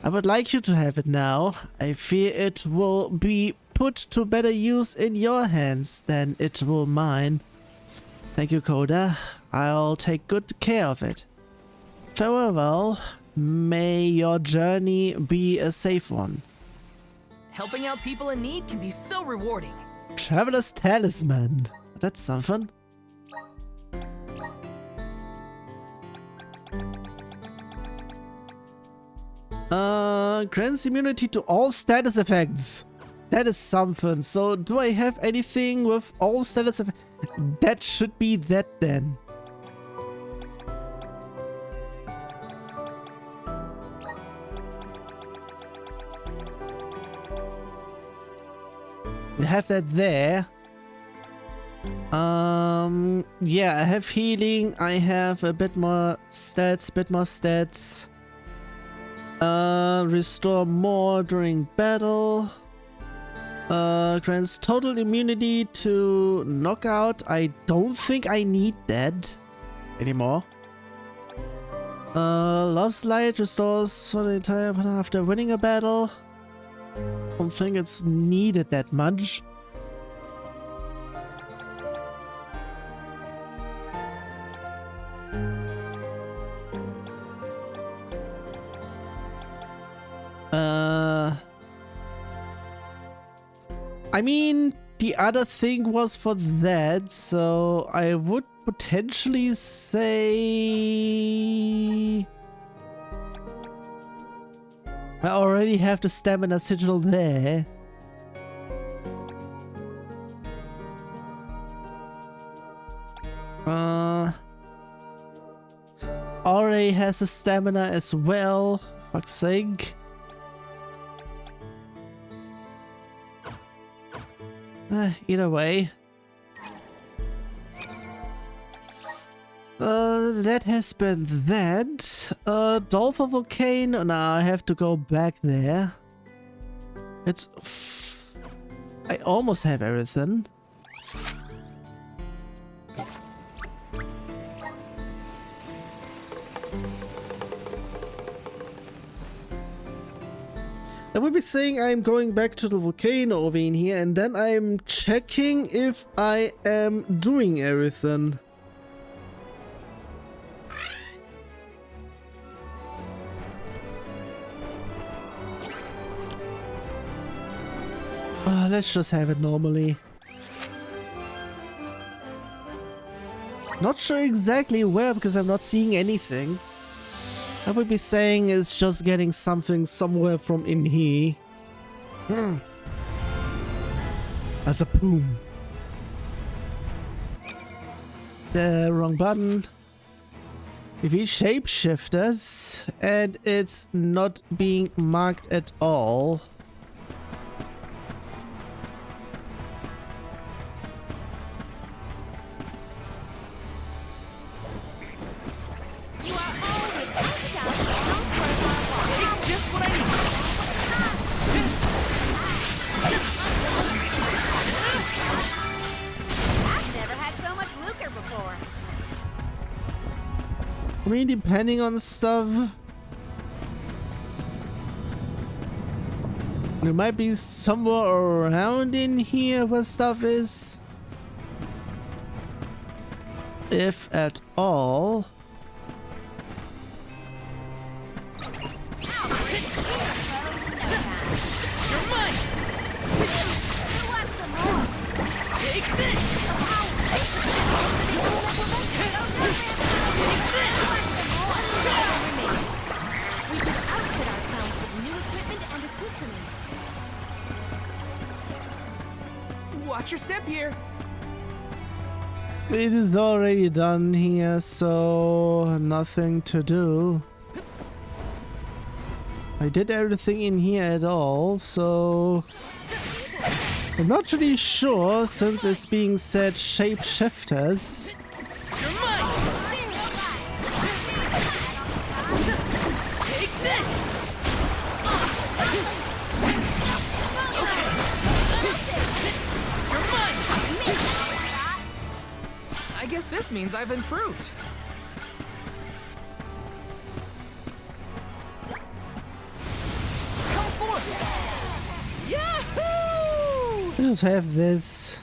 I would like you to have it now. I fear it will be put to better use in your hands than it will mine. Thank you, Coda. I'll take good care of it. Farewell. May your journey be a safe one. Helping out people in need can be so rewarding. Traveler's Talisman. That's something. Grants immunity to all status effects. That is something. So do I have anything with all status effects? That should be that then. We have that there. Yeah, I have healing. I have a bit more stats, restore more during battle. Grants total immunity to knockout. I don't think I need that anymore. Love's Light restores for the entire after winning a battle. Don't think it's needed that much. I mean, the other thing was for that, so I would potentially say... I already have the stamina sigil there. Already has the stamina as well. Fuck's sake. Either way. That has been that. Dolphin Volcano. Now I have to go back there. It's I almost have everything. I would be saying I'm going back to the volcano over in here, and then I'm checking if I am doing everything. Let's just have it normally. Not sure exactly where, because I'm not seeing anything. I would be saying it's just getting something somewhere from in here. As a boom. The wrong button. If we shapeshifters and it's not being marked at all. I mean, depending on stuff, there might be somewhere around in here where stuff is. If at all. Watch your step here. It is already done here, so nothing to do. I did everything in here at all, so I'm not really sure since it's being said shapeshifters. You're mine. Take this. I guess this means I've improved. Come forth! Yahoo! Let's have this.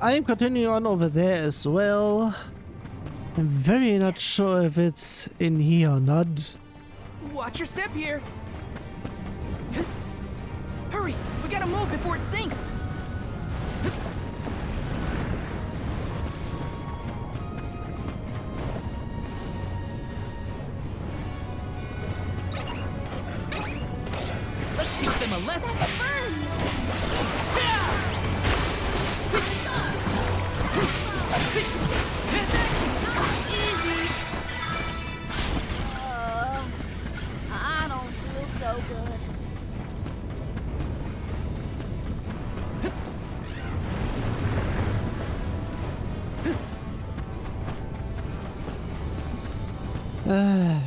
I'm continuing on over there as well. I'm very not sure if it's in here or not. Watch your step here. Hurry! We gotta move before it sinks. Let's teach them a lesson. I don't feel so good.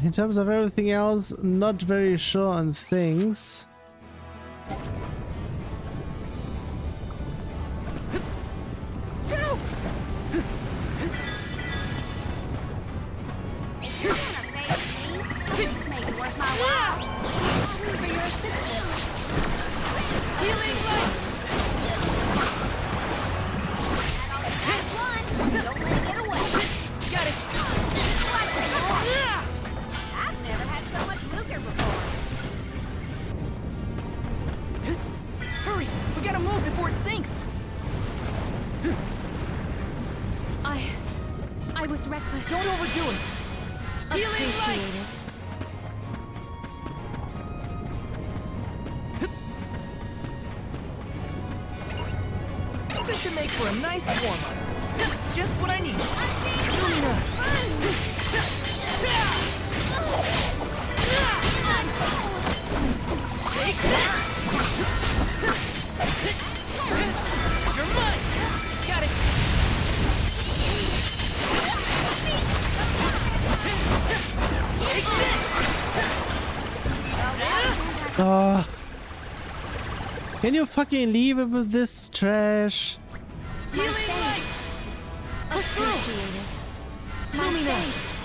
In terms of everything else, not very sure on things. If you're gonna face me, this may be worth my while. Thanks for your assistance. Healing light! That's one. Don't let it get away. Got it! I've never had so much lucre before. Hurry! We gotta move before it sinks! I was reckless. Don't overdo it! Healing light! This should make for a nice warm-up. Just what I need. Take that! You're mine! Got it! Oh. Can you fucking leave it with this trash? Healing light! Push through! Luminate!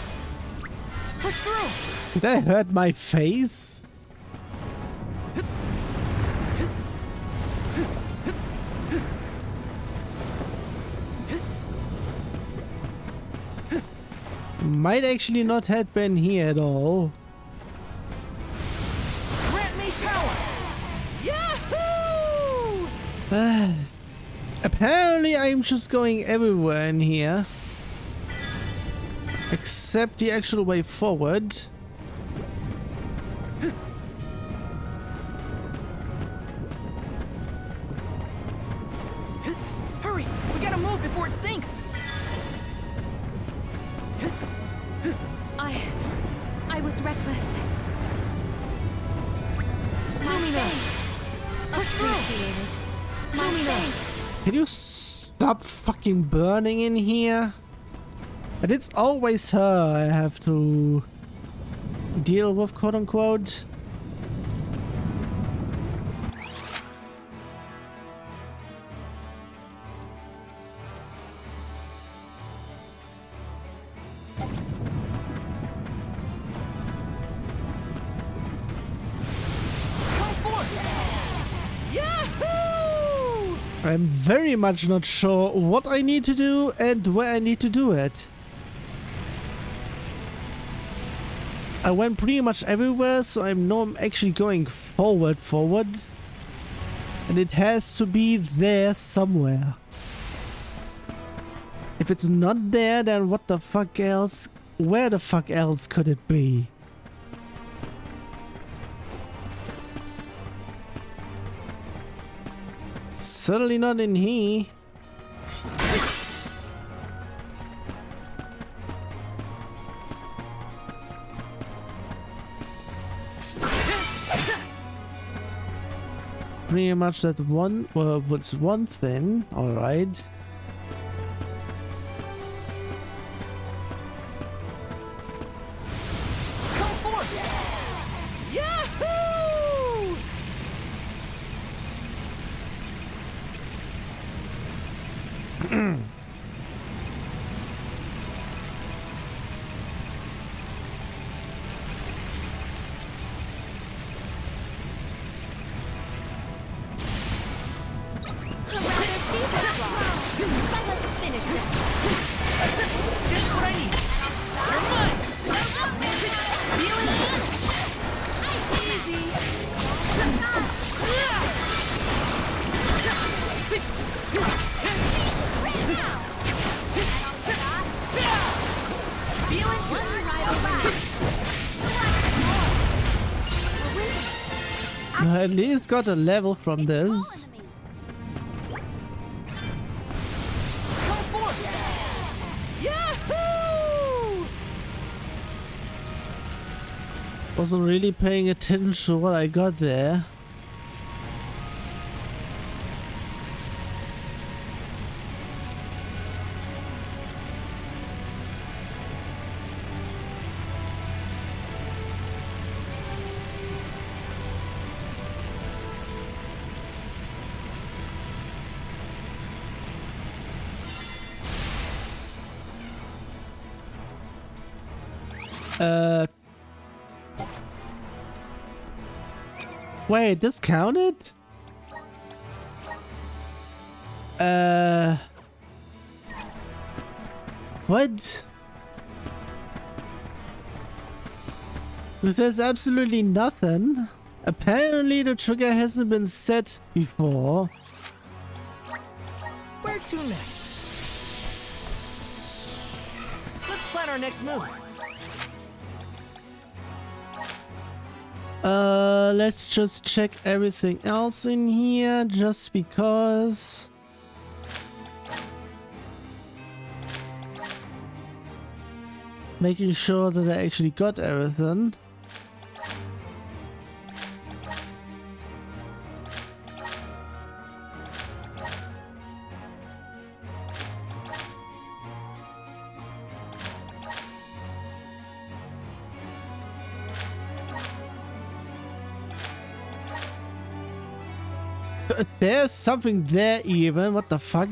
Push through! Did I hurt my face? Might actually not have been here at all. Grant me power! Yahoo! Apparently I'm just going everywhere in here. Except the actual way forward. Hurry! We gotta move before it sinks! I was reckless. Lumina! Push through! Appreciated. My thanks. Can you stop fucking burning in here? And it's always her I have to deal with, quote unquote. Come forth! Yahoo! I'm very much not sure what I need to do and where I need to do it. I went pretty much everywhere, so I know I'm actually going forward. And it has to be there somewhere. If it's not there, then what the fuck else? Where the fuck else could it be? Certainly not in here. Pretty much that one, well, what's one thing, alright. Come forth! Yahoo! Let us finish this. Just what I need! You're mine! Healing! Easy! At least got a level from this. Come forth! Yahoo! Wasn't really paying attention to what I got there. Wait, this counted? What? This says absolutely nothing. Apparently the trigger hasn't been set before. Where to next? Let's plan our next move. Let's just check everything else in here just because. Making sure that I actually got everything. There's something there even. What the fuck?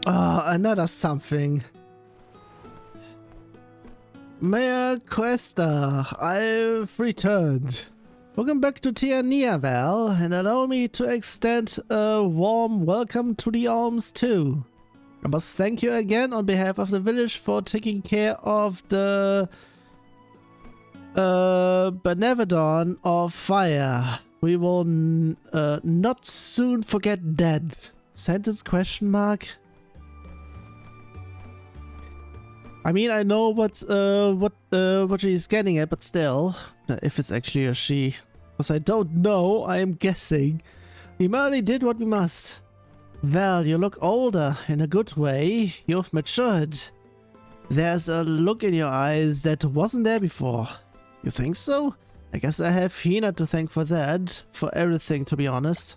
Oh, another something. Mayor Questa, I've returned. Welcome back to Tiania, Val, and allow me to extend a warm welcome to the Alms too. I must thank you again on behalf of the village for taking care of the Benevodon of Fire. We will not soon forget that. Sentence question mark? I mean, I know what she's getting at, but still, if it's actually a she, because I don't know, I am guessing. We merely did what we must. Well, you look older in a good way. You've matured. There's a look in your eyes that wasn't there before. You think so? I guess I have Hina to thank for that, for everything, to be honest.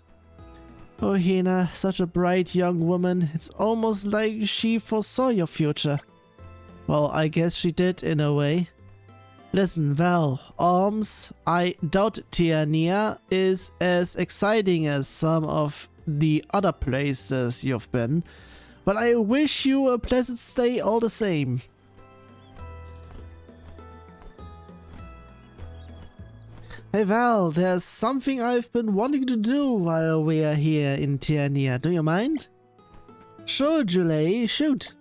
Oh, Hina, such a bright young woman. It's almost like she foresaw your future. Well, I guess she did in a way. Listen, Val, Alms, I doubt Tiania is as exciting as some of the other places you've been, but I wish you a pleasant stay all the same. Hey Val, there's something I've been wanting to do while we are here in Tiania. Do you mind? Sure, Julie, shoot.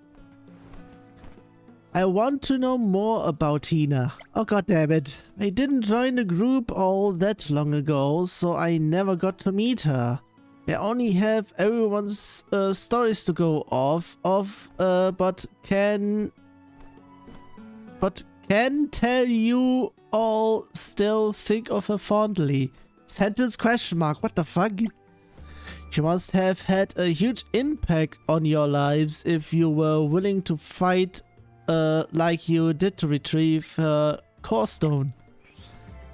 I want to know more about Hina. Oh god damn it. I didn't join the group all that long ago, so I never got to meet her. I only have everyone's stories to go off of, but can tell you all still think of her fondly. Sentence question mark, what the fuck? She must have had a huge impact on your lives if you were willing to fight like you did to retrieve her core stone.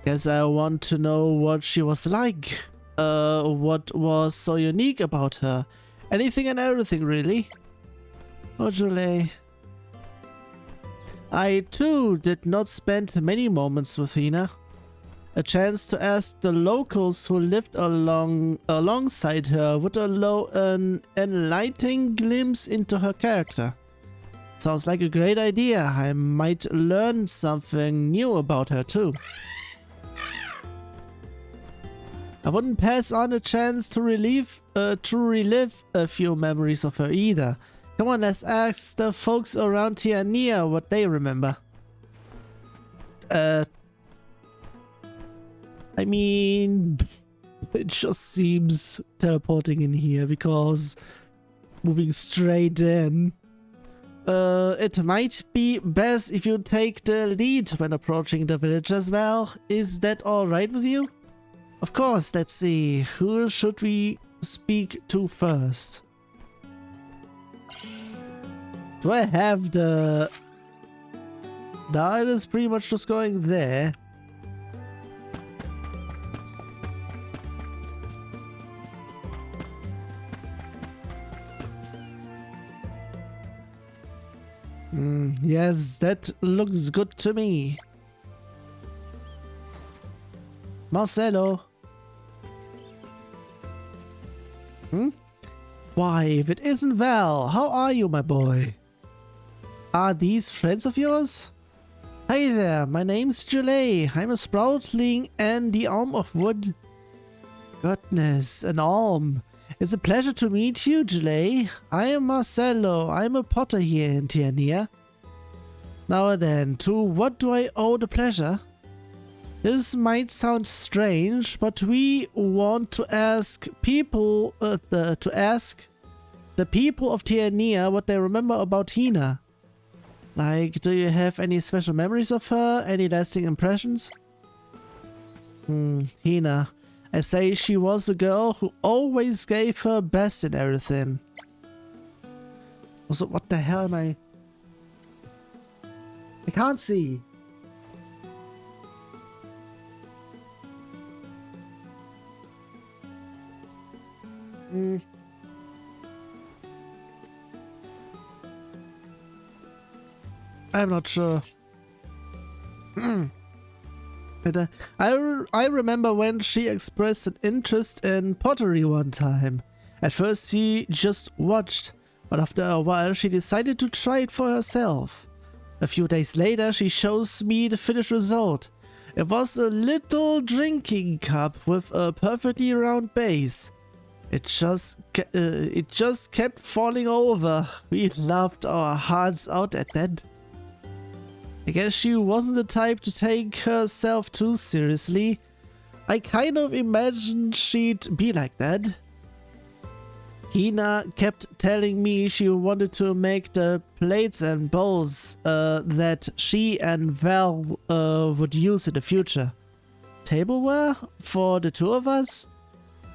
Guess I want to know what she was like. What was so unique about her? Anything and everything, really. Oh, Julie. I too did not spend many moments with Hina. A chance to ask the locals who lived alongside her would allow an enlightening glimpse into her character. Sounds like a great idea. I might learn something new about her too. I wouldn't pass on a chance to relive a few memories of her either. Come on, let's ask the folks around Tiania what they remember. I mean, it just seems teleporting in here because moving straight in. It might be best if you take the lead when approaching the village as well. Is that alright with you? Of course, let's see. Who should we speak to first? Do I have the... No, it is pretty much just going there. Yes, that looks good to me. Marcelo. Why, if it isn't Val, how are you, my boy? Are these friends of yours? Hey there, my name's Julie. I'm a sproutling and the Alm of Wood. Goodness, an alm. It's a pleasure to meet you, Julie. I am Marcelo. I'm a potter here in Tiania. Now then, to what do I owe the pleasure? This might sound strange, but we want to ask people, the people of Tiania what they remember about Hina. Like, do you have any special memories of her? Any lasting impressions? Hina. I say she was a girl who always gave her best in everything. Also, what the hell am I... I can't see. I'm not sure. But I remember when she expressed an interest in pottery one time. At first she just watched, but after a while she decided to try it for herself. A few days later she shows me the finished result. It was a little drinking cup with a perfectly round base. It just kept falling over. We laughed our hearts out at that. I guess she wasn't the type to take herself too seriously. I kind of imagined she'd be like that. Hina kept telling me she wanted to make the plates and bowls that she and Val would use in the future. Tableware for the two of us?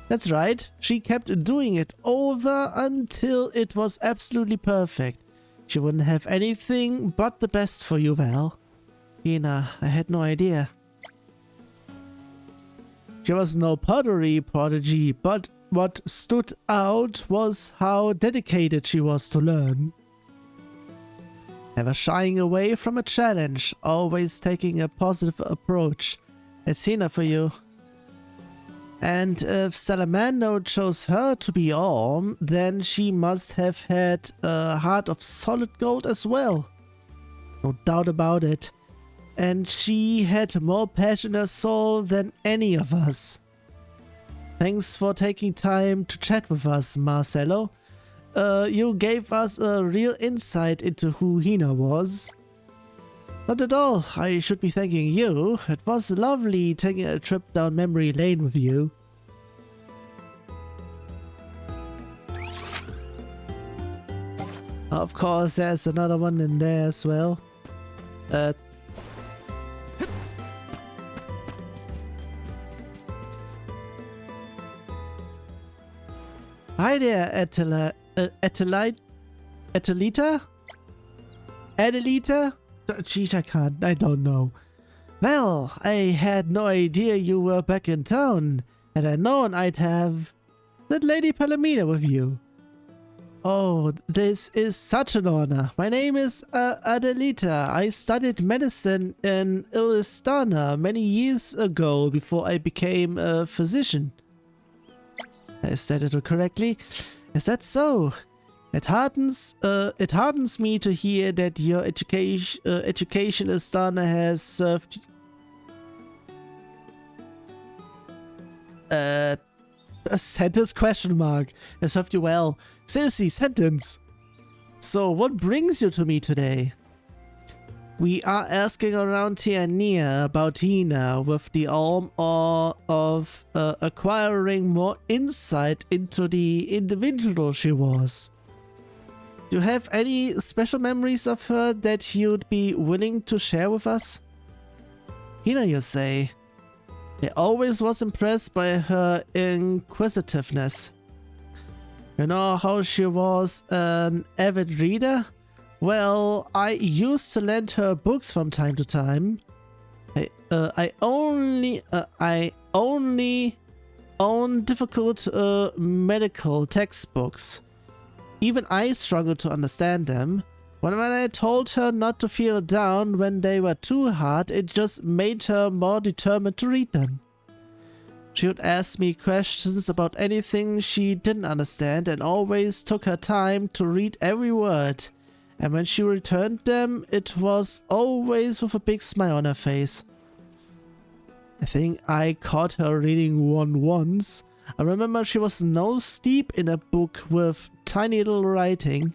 That's right, she kept doing it over until it was absolutely perfect. She wouldn't have anything but the best for you, Val. Hina, I had no idea. She was no pottery prodigy, but what stood out was how dedicated she was to learn. Never shying away from a challenge, always taking a positive approach. It's Hina for you. And if Salamando chose her to be Orm, then she must have had a heart of solid gold as well. No doubt about it. And she had more passion in her soul than any of us. Thanks for taking time to chat with us, Marcelo. You gave us a real insight into who Hina was. Not at all, I should be thanking you. It was lovely taking a trip down memory lane with you. Of course, there's another one in there as well. Hi there, Adelita? Geez, I don't know. Well, I had no idea you were back in town. Had I known, I'd have that Lady Palomina with you. Oh, this is such an honor. My name is Adelita. I studied medicine in Illistana many years ago before I became a physician. I said it correctly. Is that so? It hardens me to hear that your education in Illistana has served. A sentence question mark. Has served you well. Seriously, sentence. So what brings you to me today? We are asking around Tiania about Hina with the aim of acquiring more insight into the individual she was. Do you have any special memories of her that you'd be willing to share with us? Hina, you say? I always was impressed by her inquisitiveness. You know how she was an avid reader? Well, I used to lend her books from time to time. I only own difficult medical textbooks. Even I struggled to understand them. When I told her not to feel down when they were too hard, it just made her more determined to read them. She would ask me questions about anything she didn't understand and always took her time to read every word. And when she returned them, it was always with a big smile on her face. I think I caught her reading one once. I remember she was nose deep in a book with tiny little writing.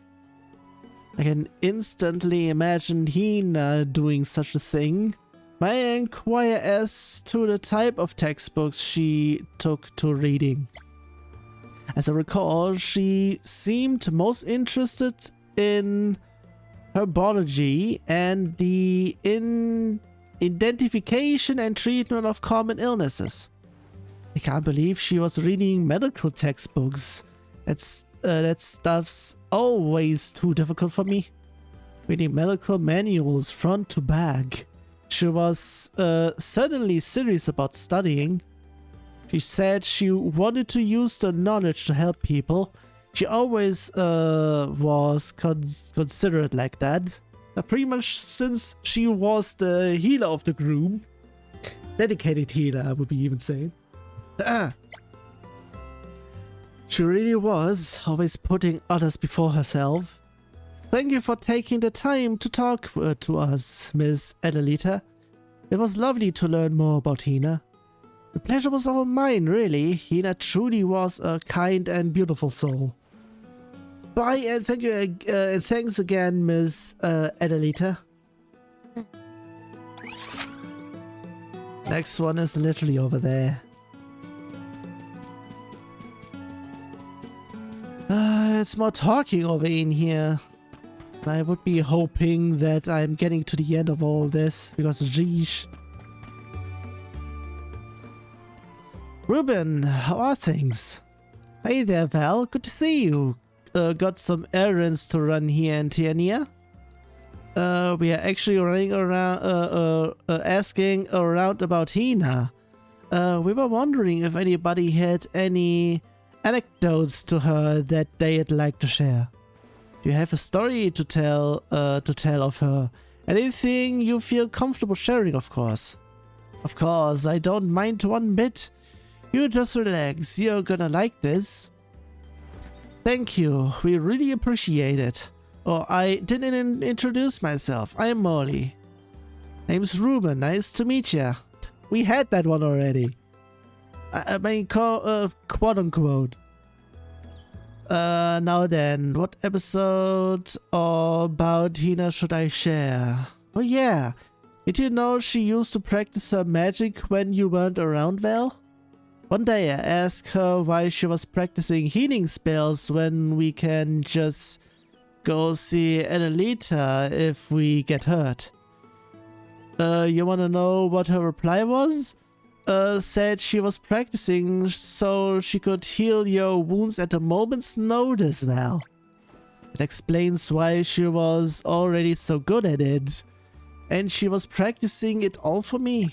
I can instantly imagine Hina doing such a thing. May I inquire as to the type of textbooks she took to reading? As I recall, she seemed most interested in herbology and the identification and treatment of common illnesses. I can't believe she was reading medical textbooks. That stuff's always too difficult for me. Reading medical manuals front to back. She was certainly serious about studying. She said she wanted to use the knowledge to help people. She always was considerate like that. Pretty much since she was the healer of the group. Dedicated healer, I would be even saying. She really was, always putting others before herself. Thank you for taking the time to talk to us, Miss Adelita. It was lovely to learn more about Hina. The pleasure was all mine, really. Hina truly was a kind and beautiful soul. Bye, and thank you, thanks again, Miss Adelita. Next one is literally over there. It's more talking over in here. I would be hoping that I'm getting to the end of all this, because geesh. Ruben, how are things? Hey there, Val. Good to see you. Got some errands to run here in Tiania? We are actually running around, asking around about Hina. We were wondering if anybody had any anecdotes to her that they'd like to share. Do you have a story to tell of her? Anything you feel comfortable sharing, of course. Of course, I don't mind one bit. You just relax, you're gonna like this. Thank you, we really appreciate it. Oh, I didn't introduce myself. I'm Molly. Name's Ruben, nice to meet ya. We had that one already. I mean, quote unquote. Now then, what episode about Hina should I share? Oh yeah, did you know she used to practice her magic when you weren't around, Val? One day I asked her why she was practicing healing spells when we can just go see Adelita if we get hurt. You wanna know what her reply was? Said she was practicing so she could heal your wounds at a moment's notice, Val. It explains why she was already so good at it. And she was practicing it all for me.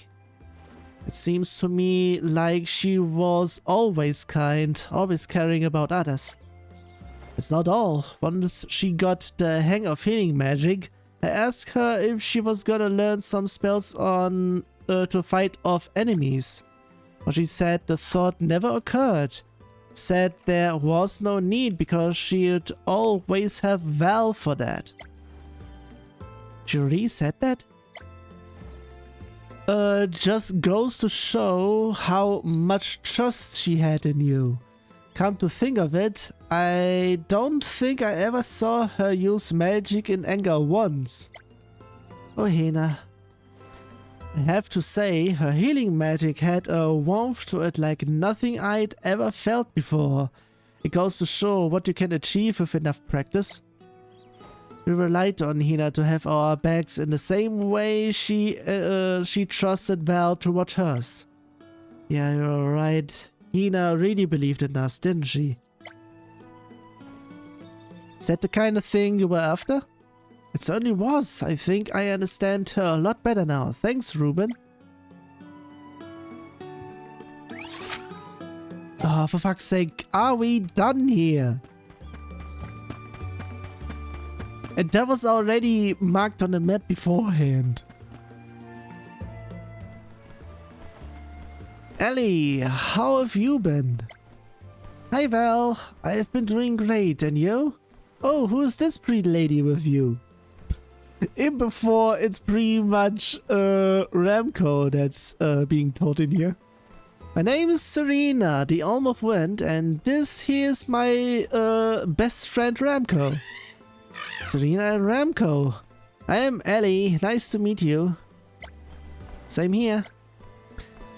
It seems to me like she was always kind, always caring about others. It's not all. Once she got the hang of healing magic, I asked her if she was gonna learn some spells on to fight off enemies. But she said the thought never occurred. Said there was no need because she'd always have Val for that. She really said that? Just goes to show how much trust she had in you. Come to think of it, I don't think I ever saw her use magic in anger once. Oh, Hina. I have to say, her healing magic had a warmth to it like nothing I'd ever felt before. It goes to show what you can achieve with enough practice. We relied on Hina to have our backs in the same way she trusted Val to watch hers. Yeah, you're right. Hina really believed in us, didn't she? Is that the kind of thing you were after? It certainly was. I think I understand her a lot better now. Thanks, Ruben. Oh, for fuck's sake, are we done here? And that was already marked on the map beforehand. Ellie, how have you been? Hi Val, I've been doing great, and you? Oh, who's this pretty lady with you? In before, it's pretty much Ramco that's being taught in here. My name is Serena, the Alm of Wind, and this here's my best friend Ramco. Serena and Ramco. I am Ellie, nice to meet you. Same here.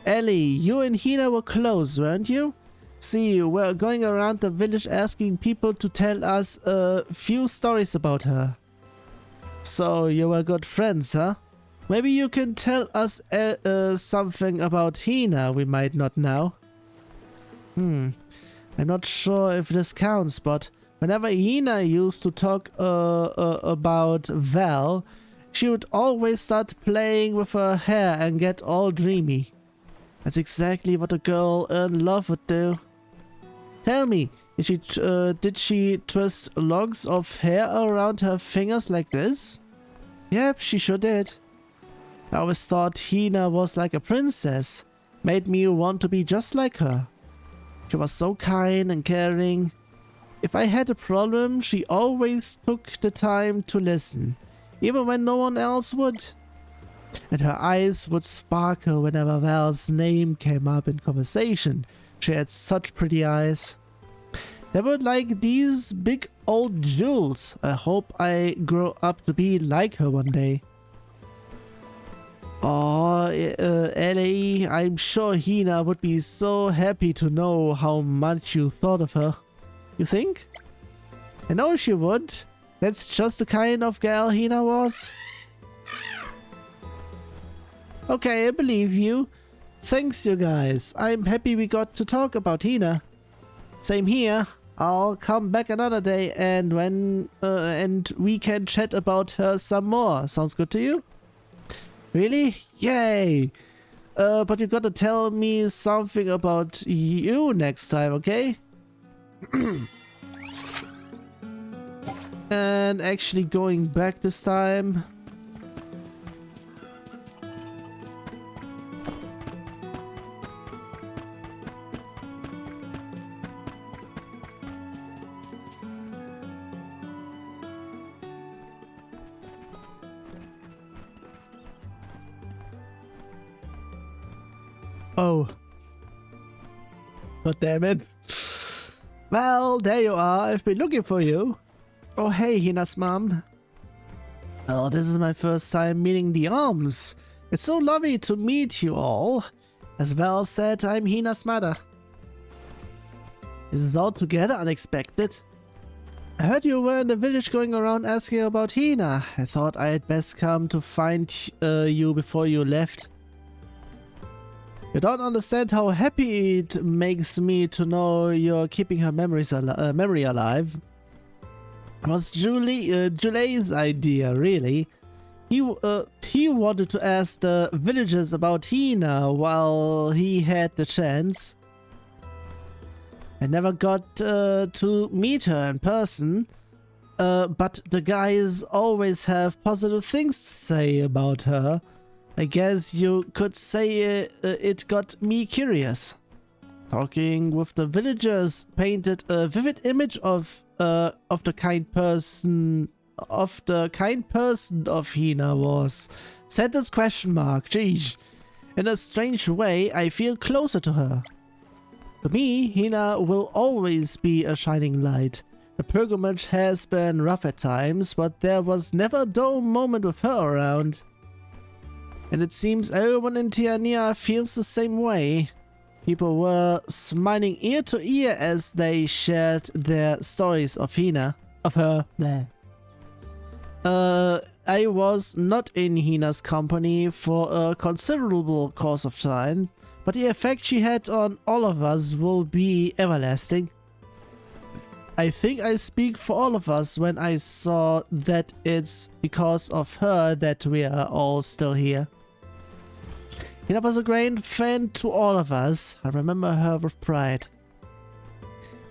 Ellie, you and Hina were close, weren't you? See, we're going around the village asking people to tell us a few stories about her. So, you were good friends, huh? Maybe you can tell us something about Hina we might not know. I'm not sure if this counts, but whenever Hina used to talk about Val, she would always start playing with her hair and get all dreamy. That's exactly what a girl in love would do. Tell me, did she twist logs of hair around her fingers like this? Yep, she sure did. I always thought Hina was like a princess. Made me want to be just like her. She was so kind and caring. If I had a problem, she always took the time to listen, even when no one else would. And her eyes would sparkle whenever Val's name came up in conversation. She had such pretty eyes. They were like these big old jewels. I hope I grow up to be like her one day. Oh, Ellie, I'm sure Hina would be so happy to know how much you thought of her. You think? I know she would. That's just the kind of gal Hina was. Okay, I believe you. Thanks, you guys. I'm happy we got to talk about Hina. Same here. I'll come back another day and we can chat about her some more. Sounds good to you? Really? Yay! But you gotta tell me something about you next time, okay? And actually going back this time. Oh. God damn it. Well, there you are. I've been looking for you. Oh, hey, Hina's mom. Oh, this is my first time meeting the Arms. It's so lovely to meet you all. As Val said, I'm Hina's mother. Is it altogether unexpected? I heard you were in the village going around asking about Hina. I thought I'd best come to find you before you left. You don't understand how happy it makes me to know you're keeping her memory alive. It was Julay's idea, really. He wanted to ask the villagers about Hina while he had the chance. I never got to meet her in person, but the guys always have positive things to say about her. I guess you could say it got me curious. Talking with the villagers painted a vivid image of the kind person of Hina was. Sentence question mark. Geez. In a strange way, I feel closer to her. To me, Hina will always be a shining light. The pilgrimage has been rough at times, but there was never a dull moment with her around. And it seems everyone in Tiania feels the same way. People were smiling ear to ear as they shared their stories of Hina. Of her. Bleh. I was not in Hina's company for a considerable course of time, but the effect she had on all of us will be everlasting. I think I speak for all of us when I saw that it's because of her that we are all still here. Hina was a great friend to all of us. I remember her with pride.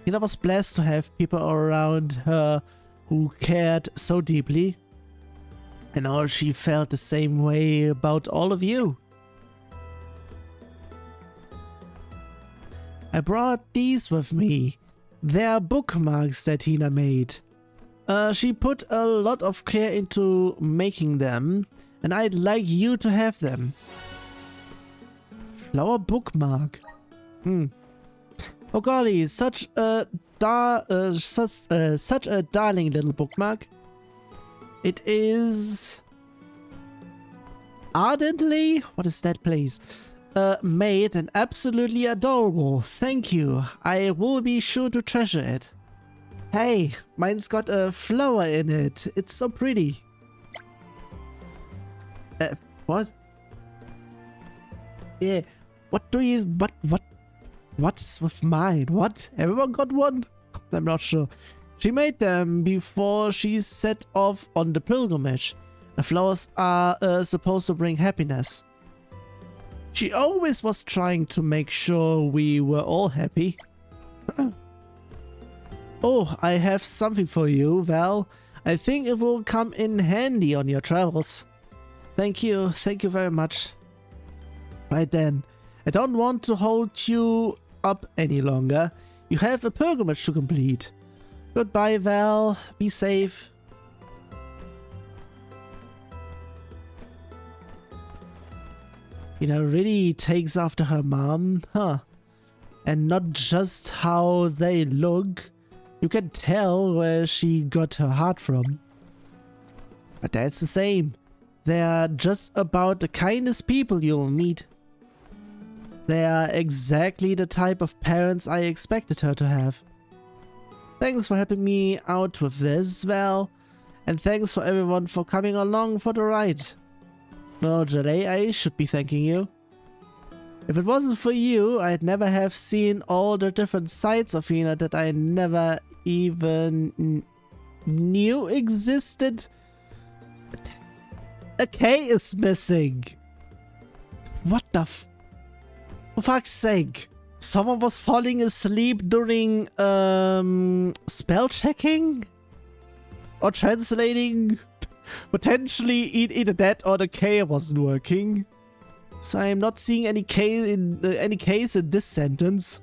Hina was blessed to have people around her who cared so deeply. I know she felt the same way about all of you. I brought these with me. They are bookmarks that Hina made. She put a lot of care into making them, and I'd like you to have them. Flower bookmark. Oh golly, such a darling little bookmark. It is ardently, what is that place? Made and absolutely adorable. Thank you. I will be sure to treasure it. Hey, mine's got a flower in it. It's so pretty. What? Yeah. What's with mine? What? Everyone got one? I'm not sure. She made them before she set off on the pilgrimage. The flowers are supposed to bring happiness. She always was trying to make sure we were all happy. Oh, I have something for you, Val. I think it will come in handy on your travels. Thank you very much. Right then, I don't want to hold you up any longer. You have a pilgrimage to complete. Goodbye, Val. Be safe. Hina really takes after her mom, huh? And not just how they look. You can tell where she got her heart from. But that's the same. They're just about the kindest people you'll meet. They are exactly the type of parents I expected her to have. Thanks for helping me out with this, Val. And thanks for everyone for coming along for the ride. No, Jale, I should be thanking you. If it wasn't for you, I'd never have seen all the different sides of Hina that I never even knew existed. A K is missing. What the for fuck's sake. Someone was falling asleep during spell checking? Or translating? Potentially either that or the K wasn't working. So I'm not seeing any K in any case in this sentence.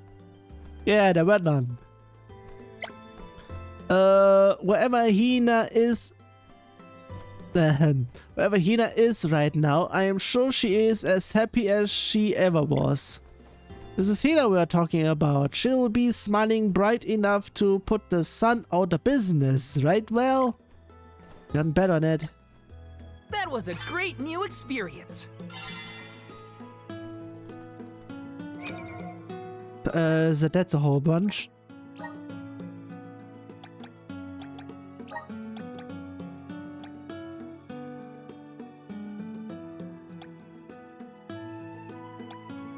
Yeah, there were none. Wherever Hina is right now, I am sure she is as happy as she ever was. This is Hina we are talking about. She will be smiling bright enough to put the sun out of business, right? Well, done better on it. That was a great new experience. So that's a whole bunch.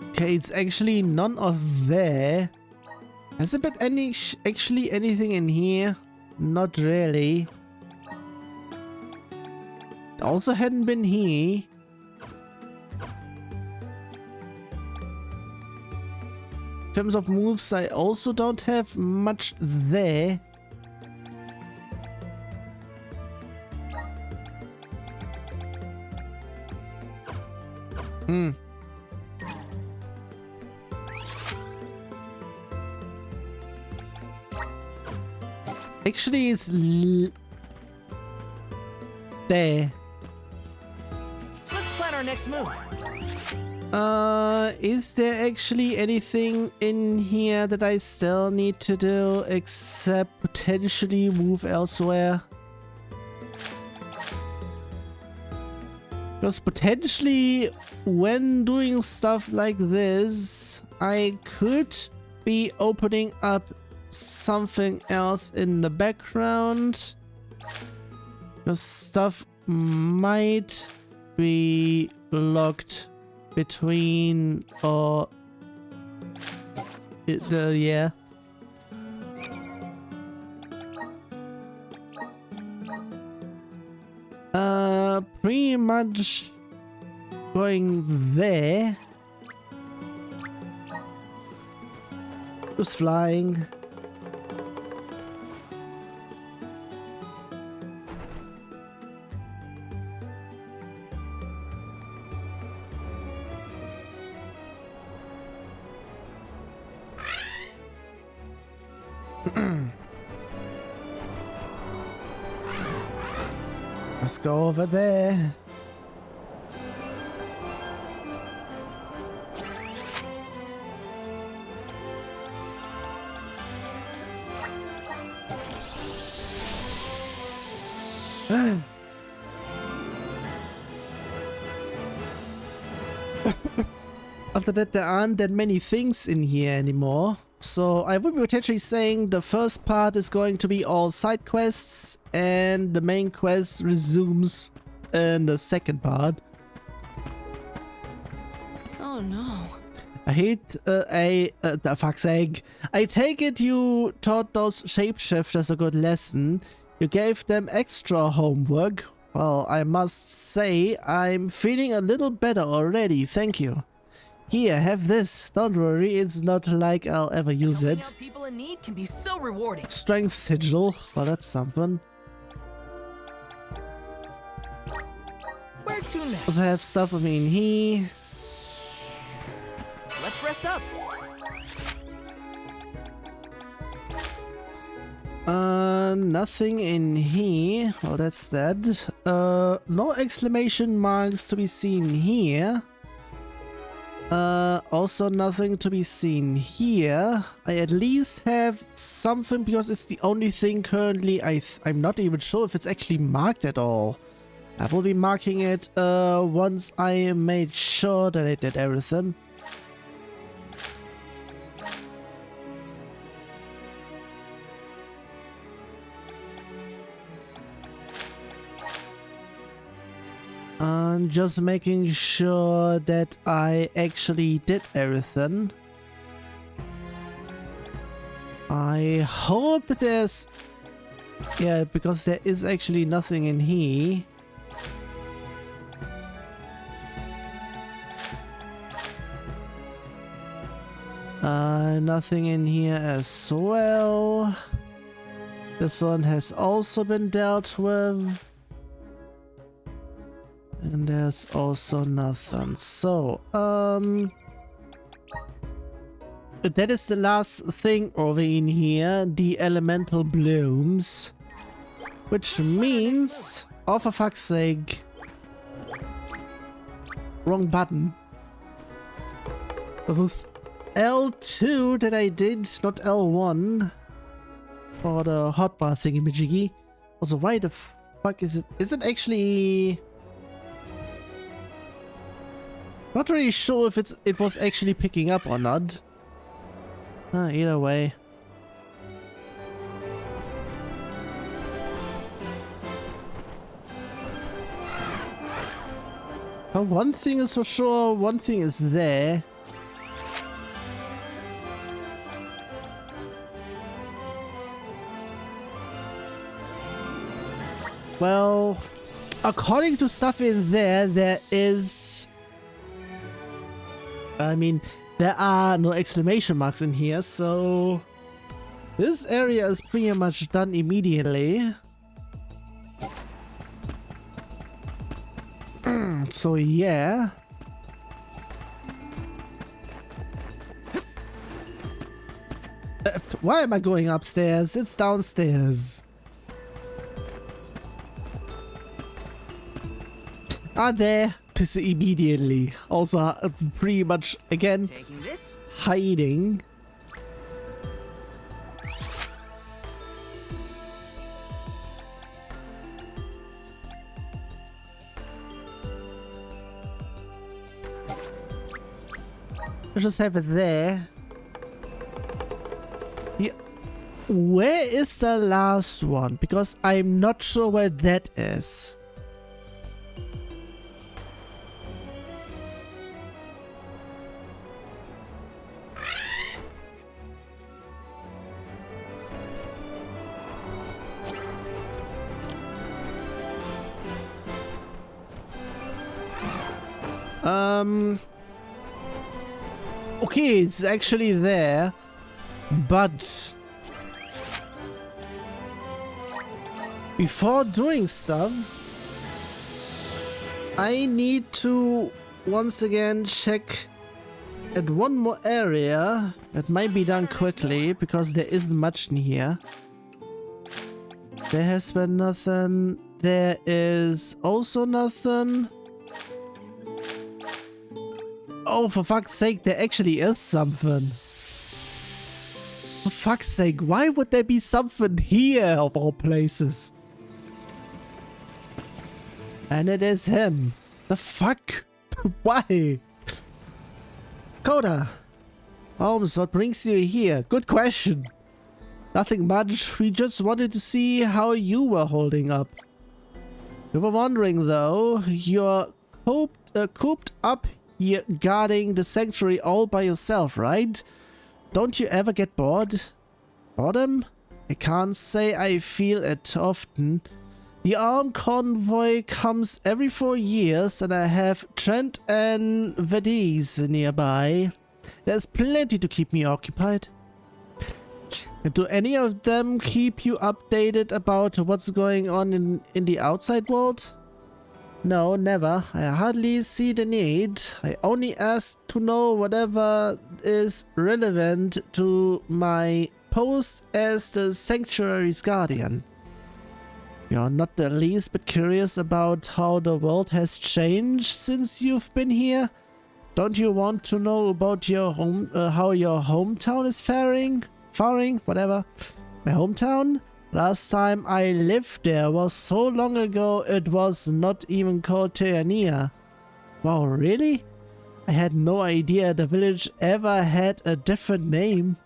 Okay, it's actually none of there. Has there been actually anything in here? Not really. It also hadn't been here. In terms of moves, I also don't have much there. Actually, it's there. Let's plan our next move. Is there actually anything in here that I still need to do except potentially move elsewhere? Because potentially when doing stuff like this, I could be opening up something else in the background. Because stuff might be blocked between or yeah. Pretty much going there. Just flying. Let's go over there. After that, there aren't that many things in here anymore. So I would be potentially saying the first part is going to be all side quests and the main quest resumes in the second part. Oh no. I hate the fuck's sake. I take it you taught those shapeshifters a good lesson. You gave them extra homework. Well, I must say I'm feeling a little better already, thank you. Here, have this. Don't worry, it's not like I'll ever use Helping it. out people in need can be so rewarding. Strength sigil. Well, that's something. Where to next? Also have stuff with me in here. Let's rest up. Nothing in here. Oh, that's that. No exclamation marks to be seen here. Also nothing to be seen here. I at least have something because it's the only thing currently I'm not even sure if it's actually marked at all. I will be marking it once I made sure that I did everything. Just making sure that I actually did everything. I hope that there's... Yeah, because there is actually nothing in here. Nothing in here as well. This one has also been dealt with. And there's also nothing. So, that is the last thing over in here. The elemental blooms. Which means... Oh, for fuck's sake. Wrong button. It was L2 that I did, not L1. For the hotbar thingy-majiggy. Also, why the fuck is it? Is it actually... Not really sure if it was actually picking up or not. Either way. One thing is for sure, one thing is there. Well, according to stuff in there, there is... I mean, there are no exclamation marks in here, so... This area is pretty much done immediately. So yeah. Why am I going upstairs? It's downstairs. There. To see immediately. Also, pretty much again Taking this. hiding. Let's just have it there. Yeah. Where is the last one? Because I'm not sure where that is. Okay, it's actually there, but before doing stuff, I need to once again check at one more area. It might be done quickly because there isn't much in here. There has been nothing. There is also nothing. Oh, for fuck's sake, there actually is something. For fuck's sake, why would there be something here of all places? And it is him. The fuck? Why? Coda. Holmes, what brings you here? Good question. Nothing much. We just wanted to see how you were holding up. We were wondering though, you're cooped up here guarding the sanctuary all by yourself, right? Don't you ever get bored? Boredom? I can't say I feel it often. The armed convoy comes every 4 years and I have Trent and Cadiz nearby. There's plenty to keep me occupied. Do any of them keep you updated about what's going on in the outside world? No, never. I hardly see the need. I only ask to know whatever is relevant to my post as the Sanctuary's guardian. You're not the least bit curious about how the world has changed since you've been here? Don't you want to know about your how your hometown is faring? Whatever. My hometown? Last time I lived there was so long ago it was not even called Teania. Wow, really? I had no idea the village ever had a different name.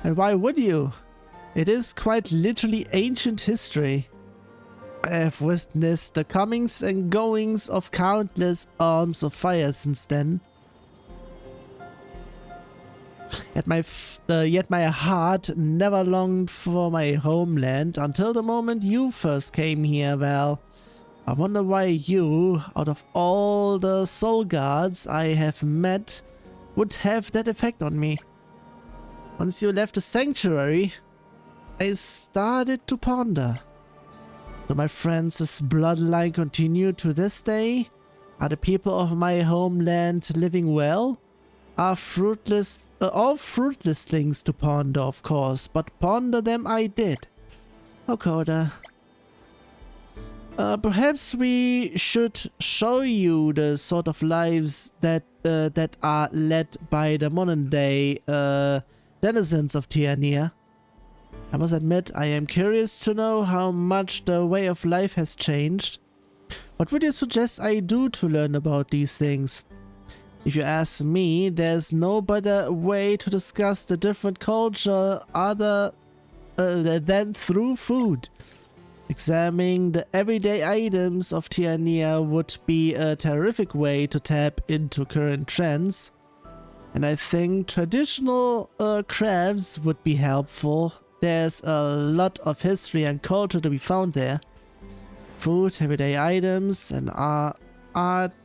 And why would you? It is quite literally ancient history. I have witnessed the comings and goings of countless arms of fire since then. Yet my heart never longed for my homeland until the moment you first came here, Val. I wonder why you, out of all the soul guards I have met, would have that effect on me. Once you left the sanctuary, I started to ponder. Do my friends' bloodline continue to this day? Are the people of my homeland living well? Are all fruitless things to ponder, of course, but ponder them I did. Oh, Coda. Perhaps we should show you the sort of lives that are led by the modern day denizens of Tiania. I must admit, I am curious to know how much the way of life has changed. What would you suggest I do to learn about these things? If you ask me, there's no better way to discuss the different culture other than through food. Examining the everyday items of Tiania would be a terrific way to tap into current trends. And I think traditional crafts would be helpful. There's a lot of history and culture to be found there. Food, everyday items, and artisanal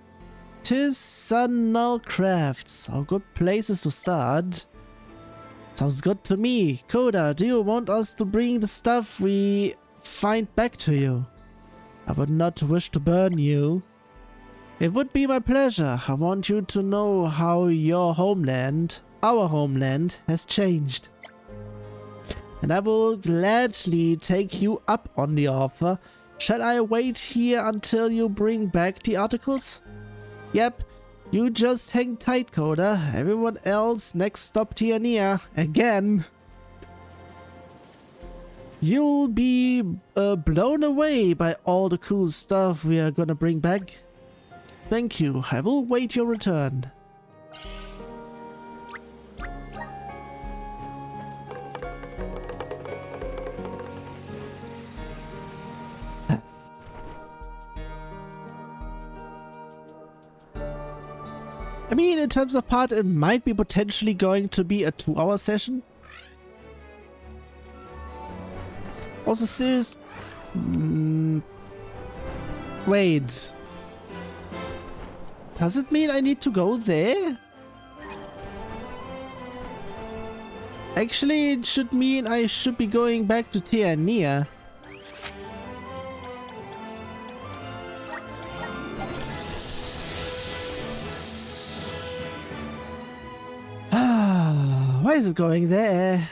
crafts are good places to start. Sounds good to me. Coda, do you want us to bring the stuff we find back to you? I would not wish to burn you. It would be my pleasure. I want you to know how your homeland, our homeland, has changed. And I will gladly take you up on the offer. Shall I wait here until you bring back the articles? Yep, you just hang tight, Coda. Everyone else, next stop Tiania. Again. You'll be blown away by all the cool stuff we are gonna bring back. Thank you. I will wait your return. I mean, in terms of part, it might be potentially going to be a 2-hour session. Also, serious... Wait. Does it mean I need to go there? Actually, it should mean I should be going back to Tiania. Why is it going there?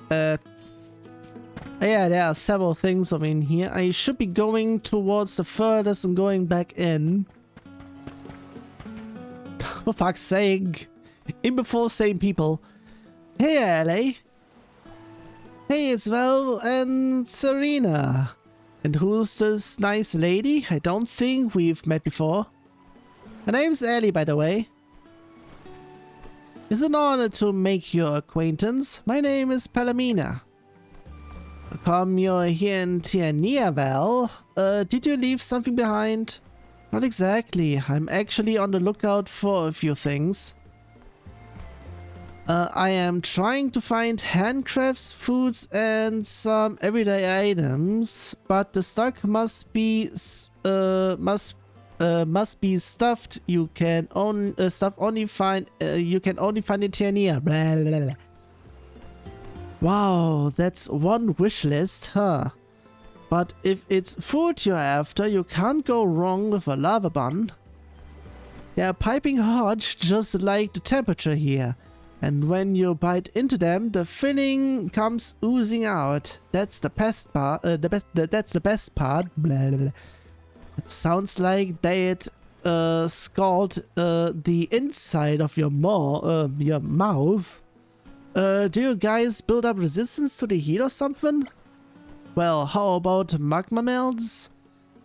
Yeah, there are several things in here. I should be going towards the furthest and going back in. For fuck's sake. In before same people. Hey, LA. Hey, it's Val and Serena. And who's this nice lady? I don't think we've met before. Her name's Ellie, by the way. It's an honor to make your acquaintance. My name is Palomina. How come you're here in Tiania, Val? Did you leave something behind? Not exactly. I'm actually on the lookout for a few things. I am trying to find handcrafts, foods, and some everyday items, but the stock must be stuffed. You can only find in Tiania. Blah, blah, blah. Wow, that's one wish list, huh? But if it's food you're after, you can't go wrong with a lava bun. They're piping hot, just like the temperature here. And when you bite into them, the filling comes oozing out. That's the best part. That's the best part. Blah, blah, blah. Sounds like they'd scald the inside of your mouth. Do you guys build up resistance to the heat or something? Well, how about magma melts?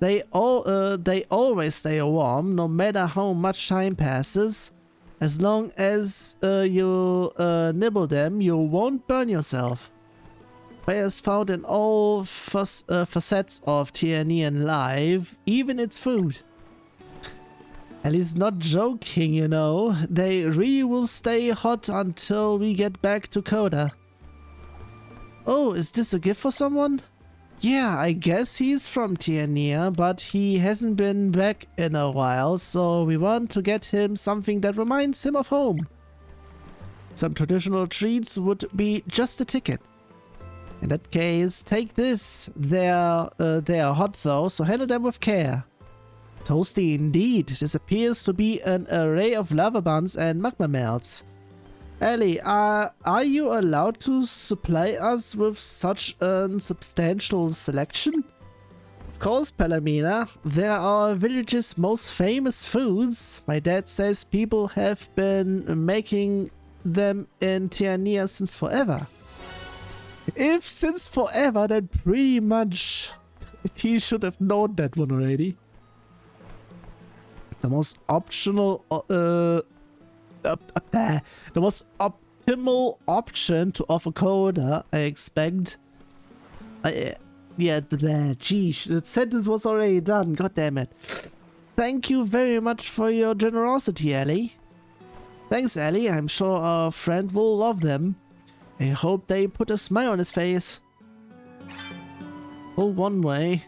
They always stay warm, no matter how much time passes. As long as you nibble them, you won't burn yourself. Fire is found in all facets of Tianian life, even its food. And he's not joking, you know. They really will stay hot until we get back to Coda. Oh, is this a gift for someone? Yeah, I guess he's from Tiania, but he hasn't been back in a while, so we want to get him something that reminds him of home. Some traditional treats would be just a ticket. In that case, take this. They are hot though, so handle them with care. Toasty indeed. This appears to be an array of lava buns and magma melts. Ellie, are you allowed to supply us with such a substantial selection? Of course, Palomina. They're our village's most famous foods. My dad says people have been making them in Tiania since forever. If since forever, then pretty much he should have known that one already. The most the most optimal option to offer Coda, I expect. Geez, the sentence was already done, god damn it. Thank you very much for your generosity, Ellie. Thanks, Ellie, I'm sure our friend will love them. I hope they put a smile on his face. Oh, one way.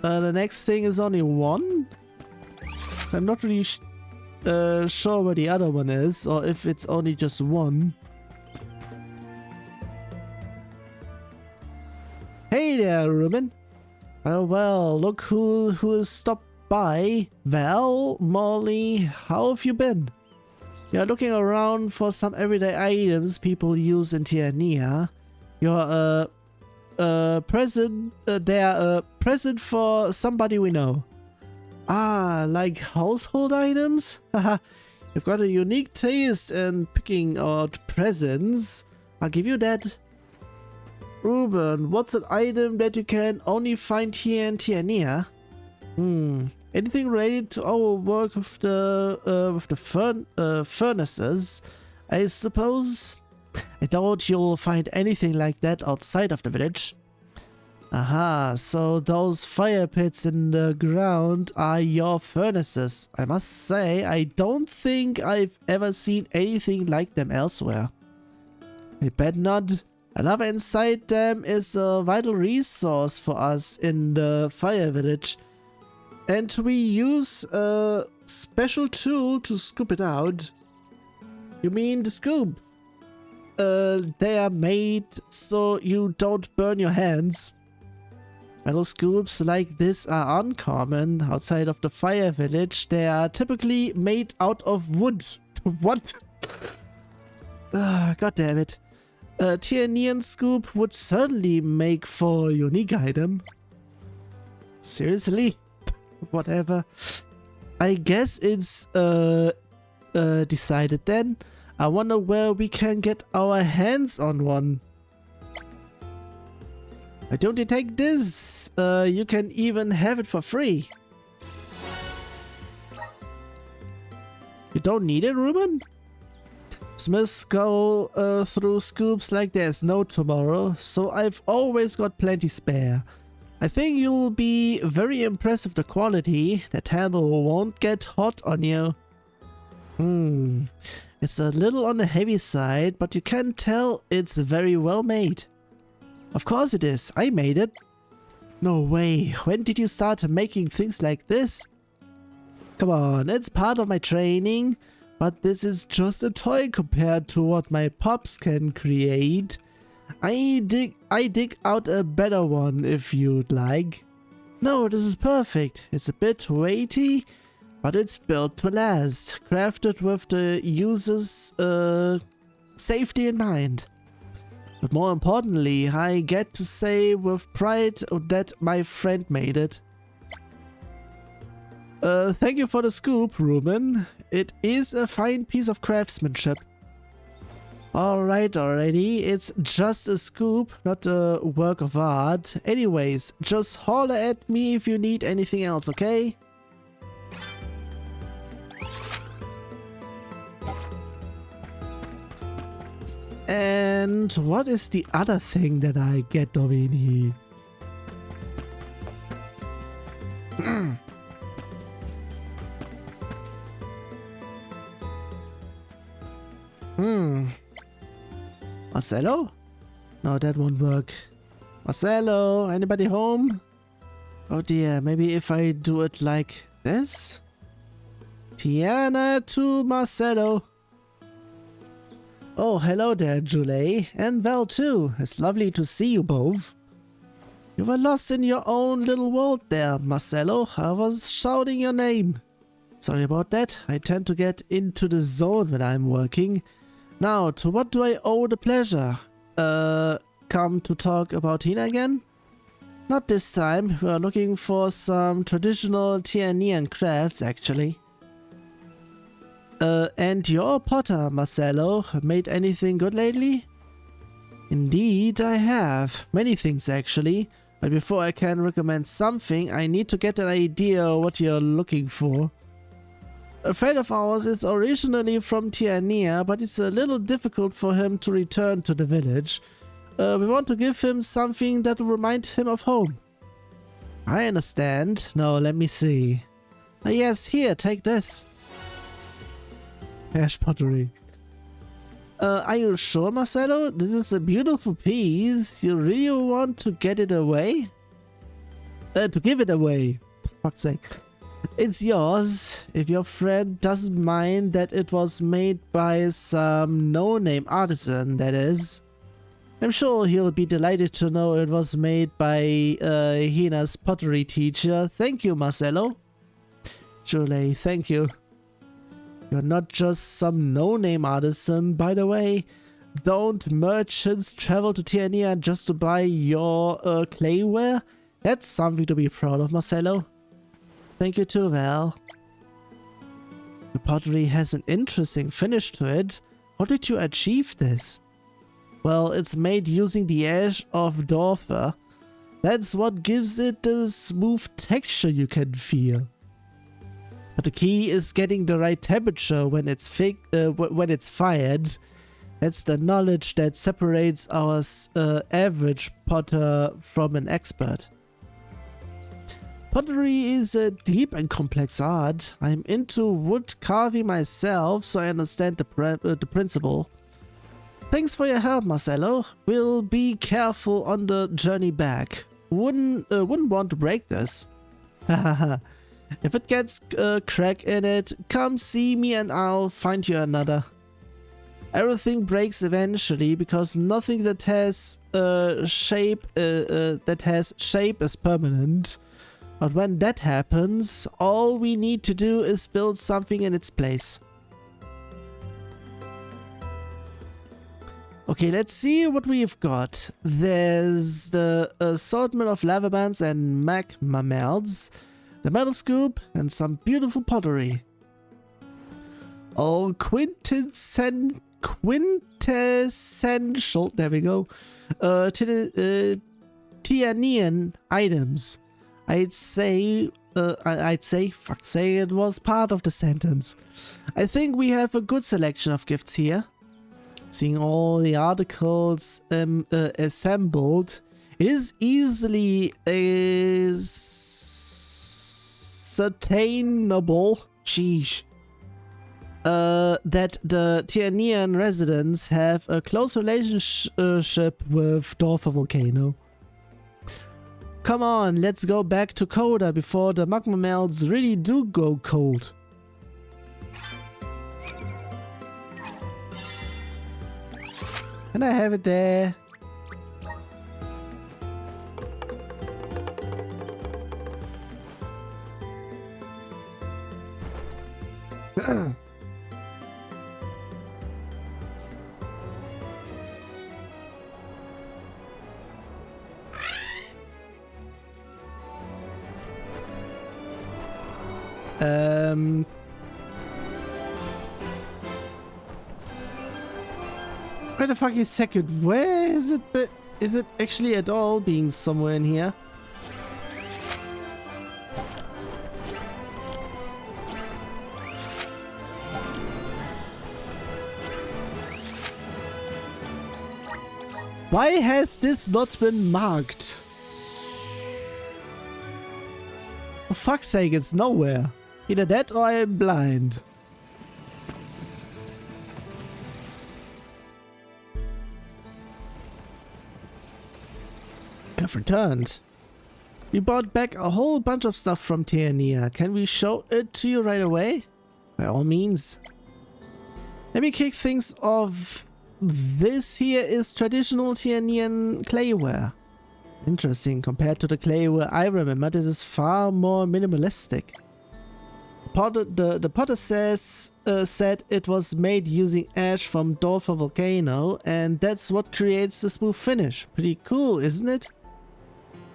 The next thing is only one? So I'm not really sure where the other one is, or if it's only just one. Hey there, Ruben. Well, look who has stopped by. Val, Molly, how have you been? You're looking around for some everyday items people use in Tiania. You're present. They're a present for somebody we know. Ah, like household items? Haha, you've got a unique taste in picking out presents. I'll give you that. Ruben, what's an item that you can only find here in Tiania? Anything related to our work with the furnaces, I suppose? I doubt you'll find anything like that outside of the village. Aha, so those fire pits in the ground are your furnaces. I must say, I don't think I've ever seen anything like them elsewhere. I bet not. A lava inside them is a vital resource for us in the fire village. And we use a special tool to scoop it out. You mean the scoop? They are made so you don't burn your hands. Metal scoops like this are uncommon outside of the fire village. They are typically made out of wood. What? God damn it. A Tianian scoop would certainly make for a unique item. Seriously? Whatever. I guess it's decided then. I wonder where we can get our hands on one. Why don't you take this? You can even have it for free. You don't need it, Ruben? Smiths go through scoops like there's no tomorrow, so I've always got plenty spare. I think you'll be very impressed with the quality. That handle won't get hot on you. It's a little on the heavy side, but you can tell it's very well made. Of course it is. I made it. No way. When did you start making things like this? Come on, it's part of my training, but this is just a toy compared to what my pops can create. I dig out a better one if you'd like. No, this is perfect. It's a bit weighty, but it's built to last, crafted with the user's safety in mind. But more importantly, I get to say with pride that my friend made it. Thank you for the scoop, Ruben. It is a fine piece of craftsmanship. Alright already, it's just a scoop, not a work of art. Anyways, just holler at me if you need anything else, okay? And what is the other thing that I get, Domini? Marcelo? No, that won't work. Marcelo, anybody home? Oh dear, maybe if I do it like this? Tiana to Marcelo. Oh, hello there, Julie. And Val too. It's lovely to see you both. You were lost in your own little world there, Marcelo. I was shouting your name. Sorry about that. I tend to get into the zone when I'm working. Now, to what do I owe the pleasure? Come to talk about Tina again? Not this time. We are looking for some traditional Tianian crafts, actually. And your potter, Marcelo, made anything good lately? Indeed, I have. Many things, actually. But before I can recommend something, I need to get an idea what you're looking for. A friend of ours is originally from Tiania, but it's a little difficult for him to return to the village. We want to give him something that will remind him of home. I understand. Now, let me see. Yes, here, take this. Ash pottery. Are you sure, Marcelo? This is a beautiful piece. You really want to get it away? To give it away. For fuck's sake. It's yours, if your friend doesn't mind that it was made by some no-name artisan, that is. I'm sure he'll be delighted to know it was made by Hina's pottery teacher. Thank you, Marcelo. Julie, thank you. You're not just some no-name artisan, by the way. Don't merchants travel to Tiania just to buy your clayware? That's something to be proud of, Marcelo. Thank you too, Val. The pottery has an interesting finish to it. How did you achieve this? Well, it's made using the ash of Dorfer. That's what gives it the smooth texture you can feel. But the key is getting the right temperature when it's fired. That's the knowledge that separates our average potter from an expert. Pottery is a deep and complex art. I'm into wood carving myself, so I understand the principle. Thanks for your help, Marcelo. We'll be careful on the journey back. Wouldn't want to break this. Hahaha. If it gets a crack in it, come see me and I'll find you another. Everything breaks eventually because nothing that has shape is permanent. But when that happens, all we need to do is build something in its place. Okay, let's see what we've got. There's the assortment of lava bands and magma melts, the metal scoop, and some beautiful pottery. All quintessential, there we go, to the Tianian items. I'd say, fuck's sake, it was part of the sentence. I think we have a good selection of gifts here. Seeing all the articles assembled, it is easily ascertainable. Sheesh. that the Tiernian residents have a close relationship with Dorfer Volcano. Come on, let's go back to Coda before the magma melts really do go cold. Can I have it there? Wait a fucking second, where is it? Is it actually at all being somewhere in here? Why has this not been marked? For fuck's sake, it's nowhere. Either that or I'm blind. Have returned. We brought back a whole bunch of stuff from Tiania. Can we show it to you right away? By all means. Let me kick things off. This here is traditional Tianian clayware. Interesting, compared to the clayware I remember, this is far more minimalistic. The potter said it was made using ash from Dorfer Volcano, and that's what creates the smooth finish. Pretty cool, isn't it?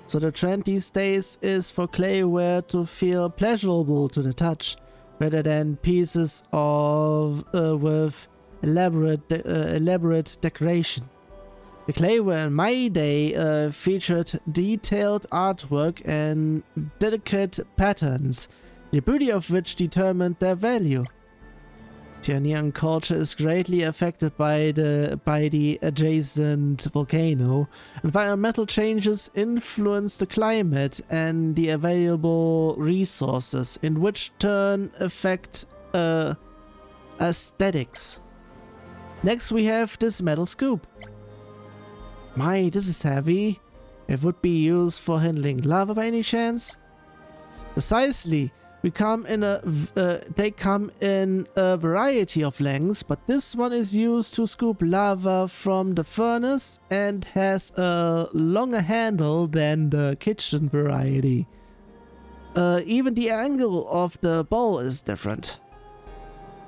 So the trend these days is for clayware to feel pleasurable to the touch, rather than pieces of with elaborate decoration. The clayware in my day featured detailed artwork and delicate patterns, the beauty of which determined their value. Tianian culture is greatly affected by the adjacent volcano. Environmental changes influence the climate and the available resources, in which turn affect aesthetics. Next we have this metal scoop. My, this is heavy. It would be used for handling lava by any chance? Precisely. They come in a variety of lengths, but this one is used to scoop lava from the furnace and has a longer handle than the kitchen variety. Even the angle of the bowl is different.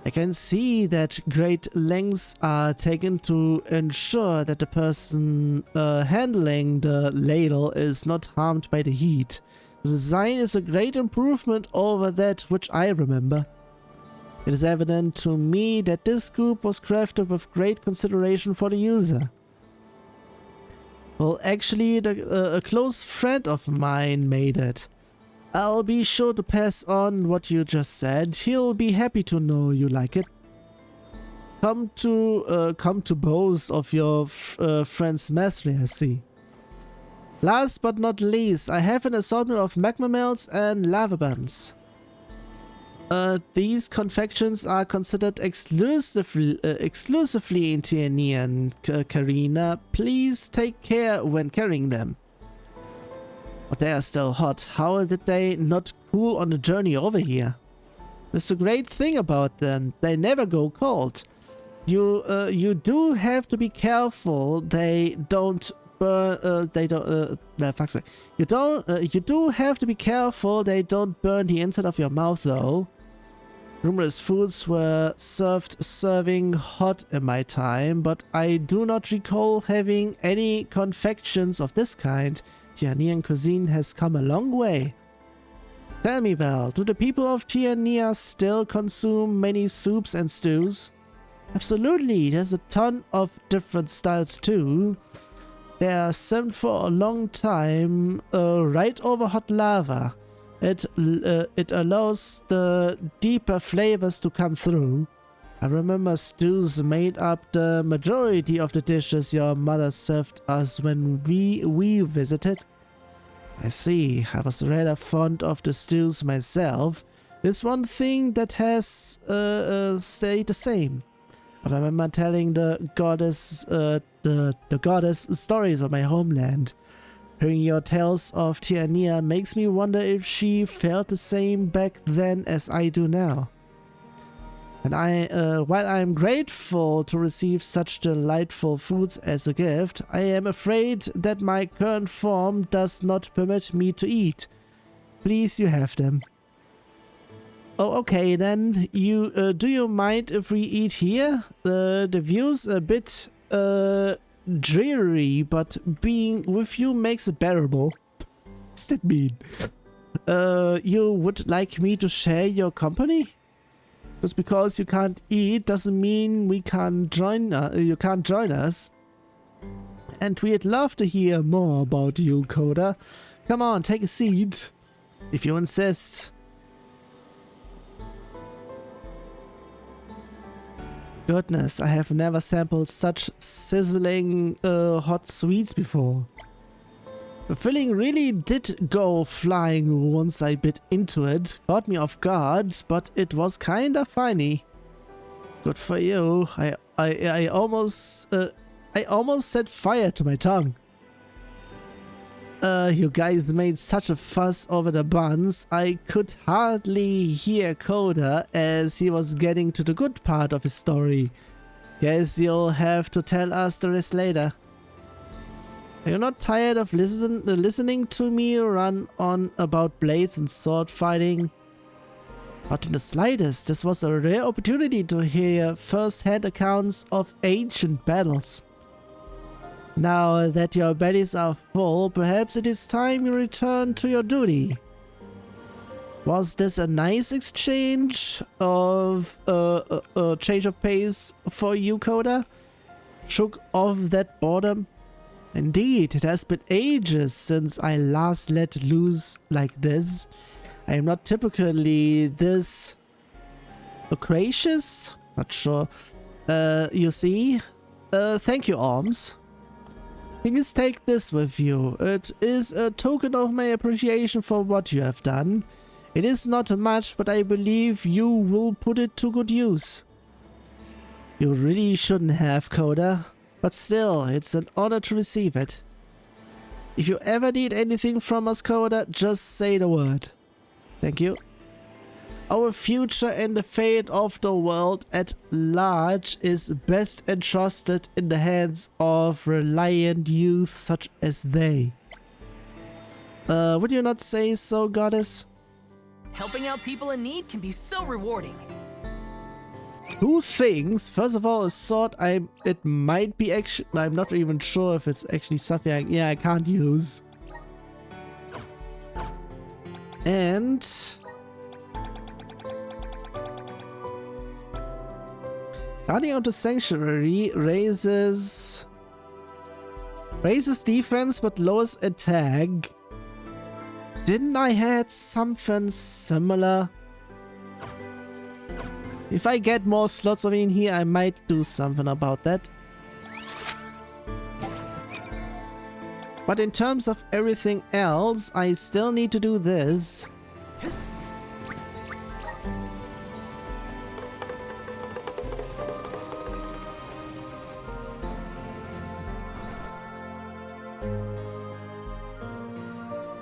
I can see that great lengths are taken to ensure that the person handling the ladle is not harmed by the heat. The design is a great improvement over that which I remember. It is evident to me that this scoop was crafted with great consideration for the user. Well, actually, a close friend of mine made it. I'll be sure to pass on what you just said. He'll be happy to know you like it. Come to boast of your friend's mastery, I see. Last but not least, I have an assortment of magma melts and lava buns. These confections are considered exclusively in Tianian, Karina. Please take care when carrying them. But they are still hot. How did they not cool on the journey over here? That's the great thing about them. They never go cold. You do have to be careful they don't burn. You do have to be careful they don't burn the inside of your mouth though. Numerous foods were serving hot in my time, but I do not recall having any confections of this kind. Tianian cuisine has come a long way. Tell me, Val, do the people of Tiania still consume many soups and stews? Absolutely, there's a ton of different styles too. They are simmered for a long time right over hot lava. It allows the deeper flavors to come through. I remember stews made up the majority of the dishes your mother served us when we visited. I see, I was rather fond of the stews myself. There's one thing that has stayed the same. I remember telling the goddess stories of my homeland. Hearing your tales of Tiania makes me wonder if she felt the same back then as I do now. And while I'm grateful to receive such delightful foods as a gift, I am afraid that my current form does not permit me to eat. Please, you have them. Oh, okay then. Do you mind if we eat here? The view's a bit dreary, but being with you makes it bearable. What's that mean? You would like me to share your company? Just because you can't eat doesn't mean we can't join. You can't join us. And we'd love to hear more about you, Coda. Come on, take a seat, if you insist. Goodness, I have never sampled such sizzling hot sweets before. The feeling really did go flying once I bit into it. Caught me off guard, but it was kinda funny. Good for you. I almost set fire to my tongue. You guys made such a fuss over the buns, I could hardly hear Coda as he was getting to the good part of his story. Guess you'll have to tell us the rest later. Are you not tired of listening to me run on about blades and sword fighting? Not in the slightest. This was a rare opportunity to hear first-hand accounts of ancient battles. Now that your bellies are full, perhaps it is time you return to your duty. Was this a nice exchange of change of pace for you, Coda? Shook off that boredom? Indeed, it has been ages since I last let loose like this. I am not typically this loquacious? Not sure. You see? Thank you, Arms. Please take this with you. It is a token of my appreciation for what you have done. It is not much, but I believe you will put it to good use. You really shouldn't have, Coda. But still, it's an honor to receive it. If you ever need anything from us, Coda, just say the word. Thank you. Our future and the fate of the world at large is best entrusted in the hands of reliant youth such as they. Would you not say so, Goddess? Helping out people in need can be so rewarding. Two things. First of all, a sword. It might be actually. I'm not even sure if it's actually something I can't use. And Guardian of the Sanctuary raises defense but lowers attack. Didn't I had something similar? If I get more slots of in here, I might do something about that. But in terms of everything else, I still need to do this.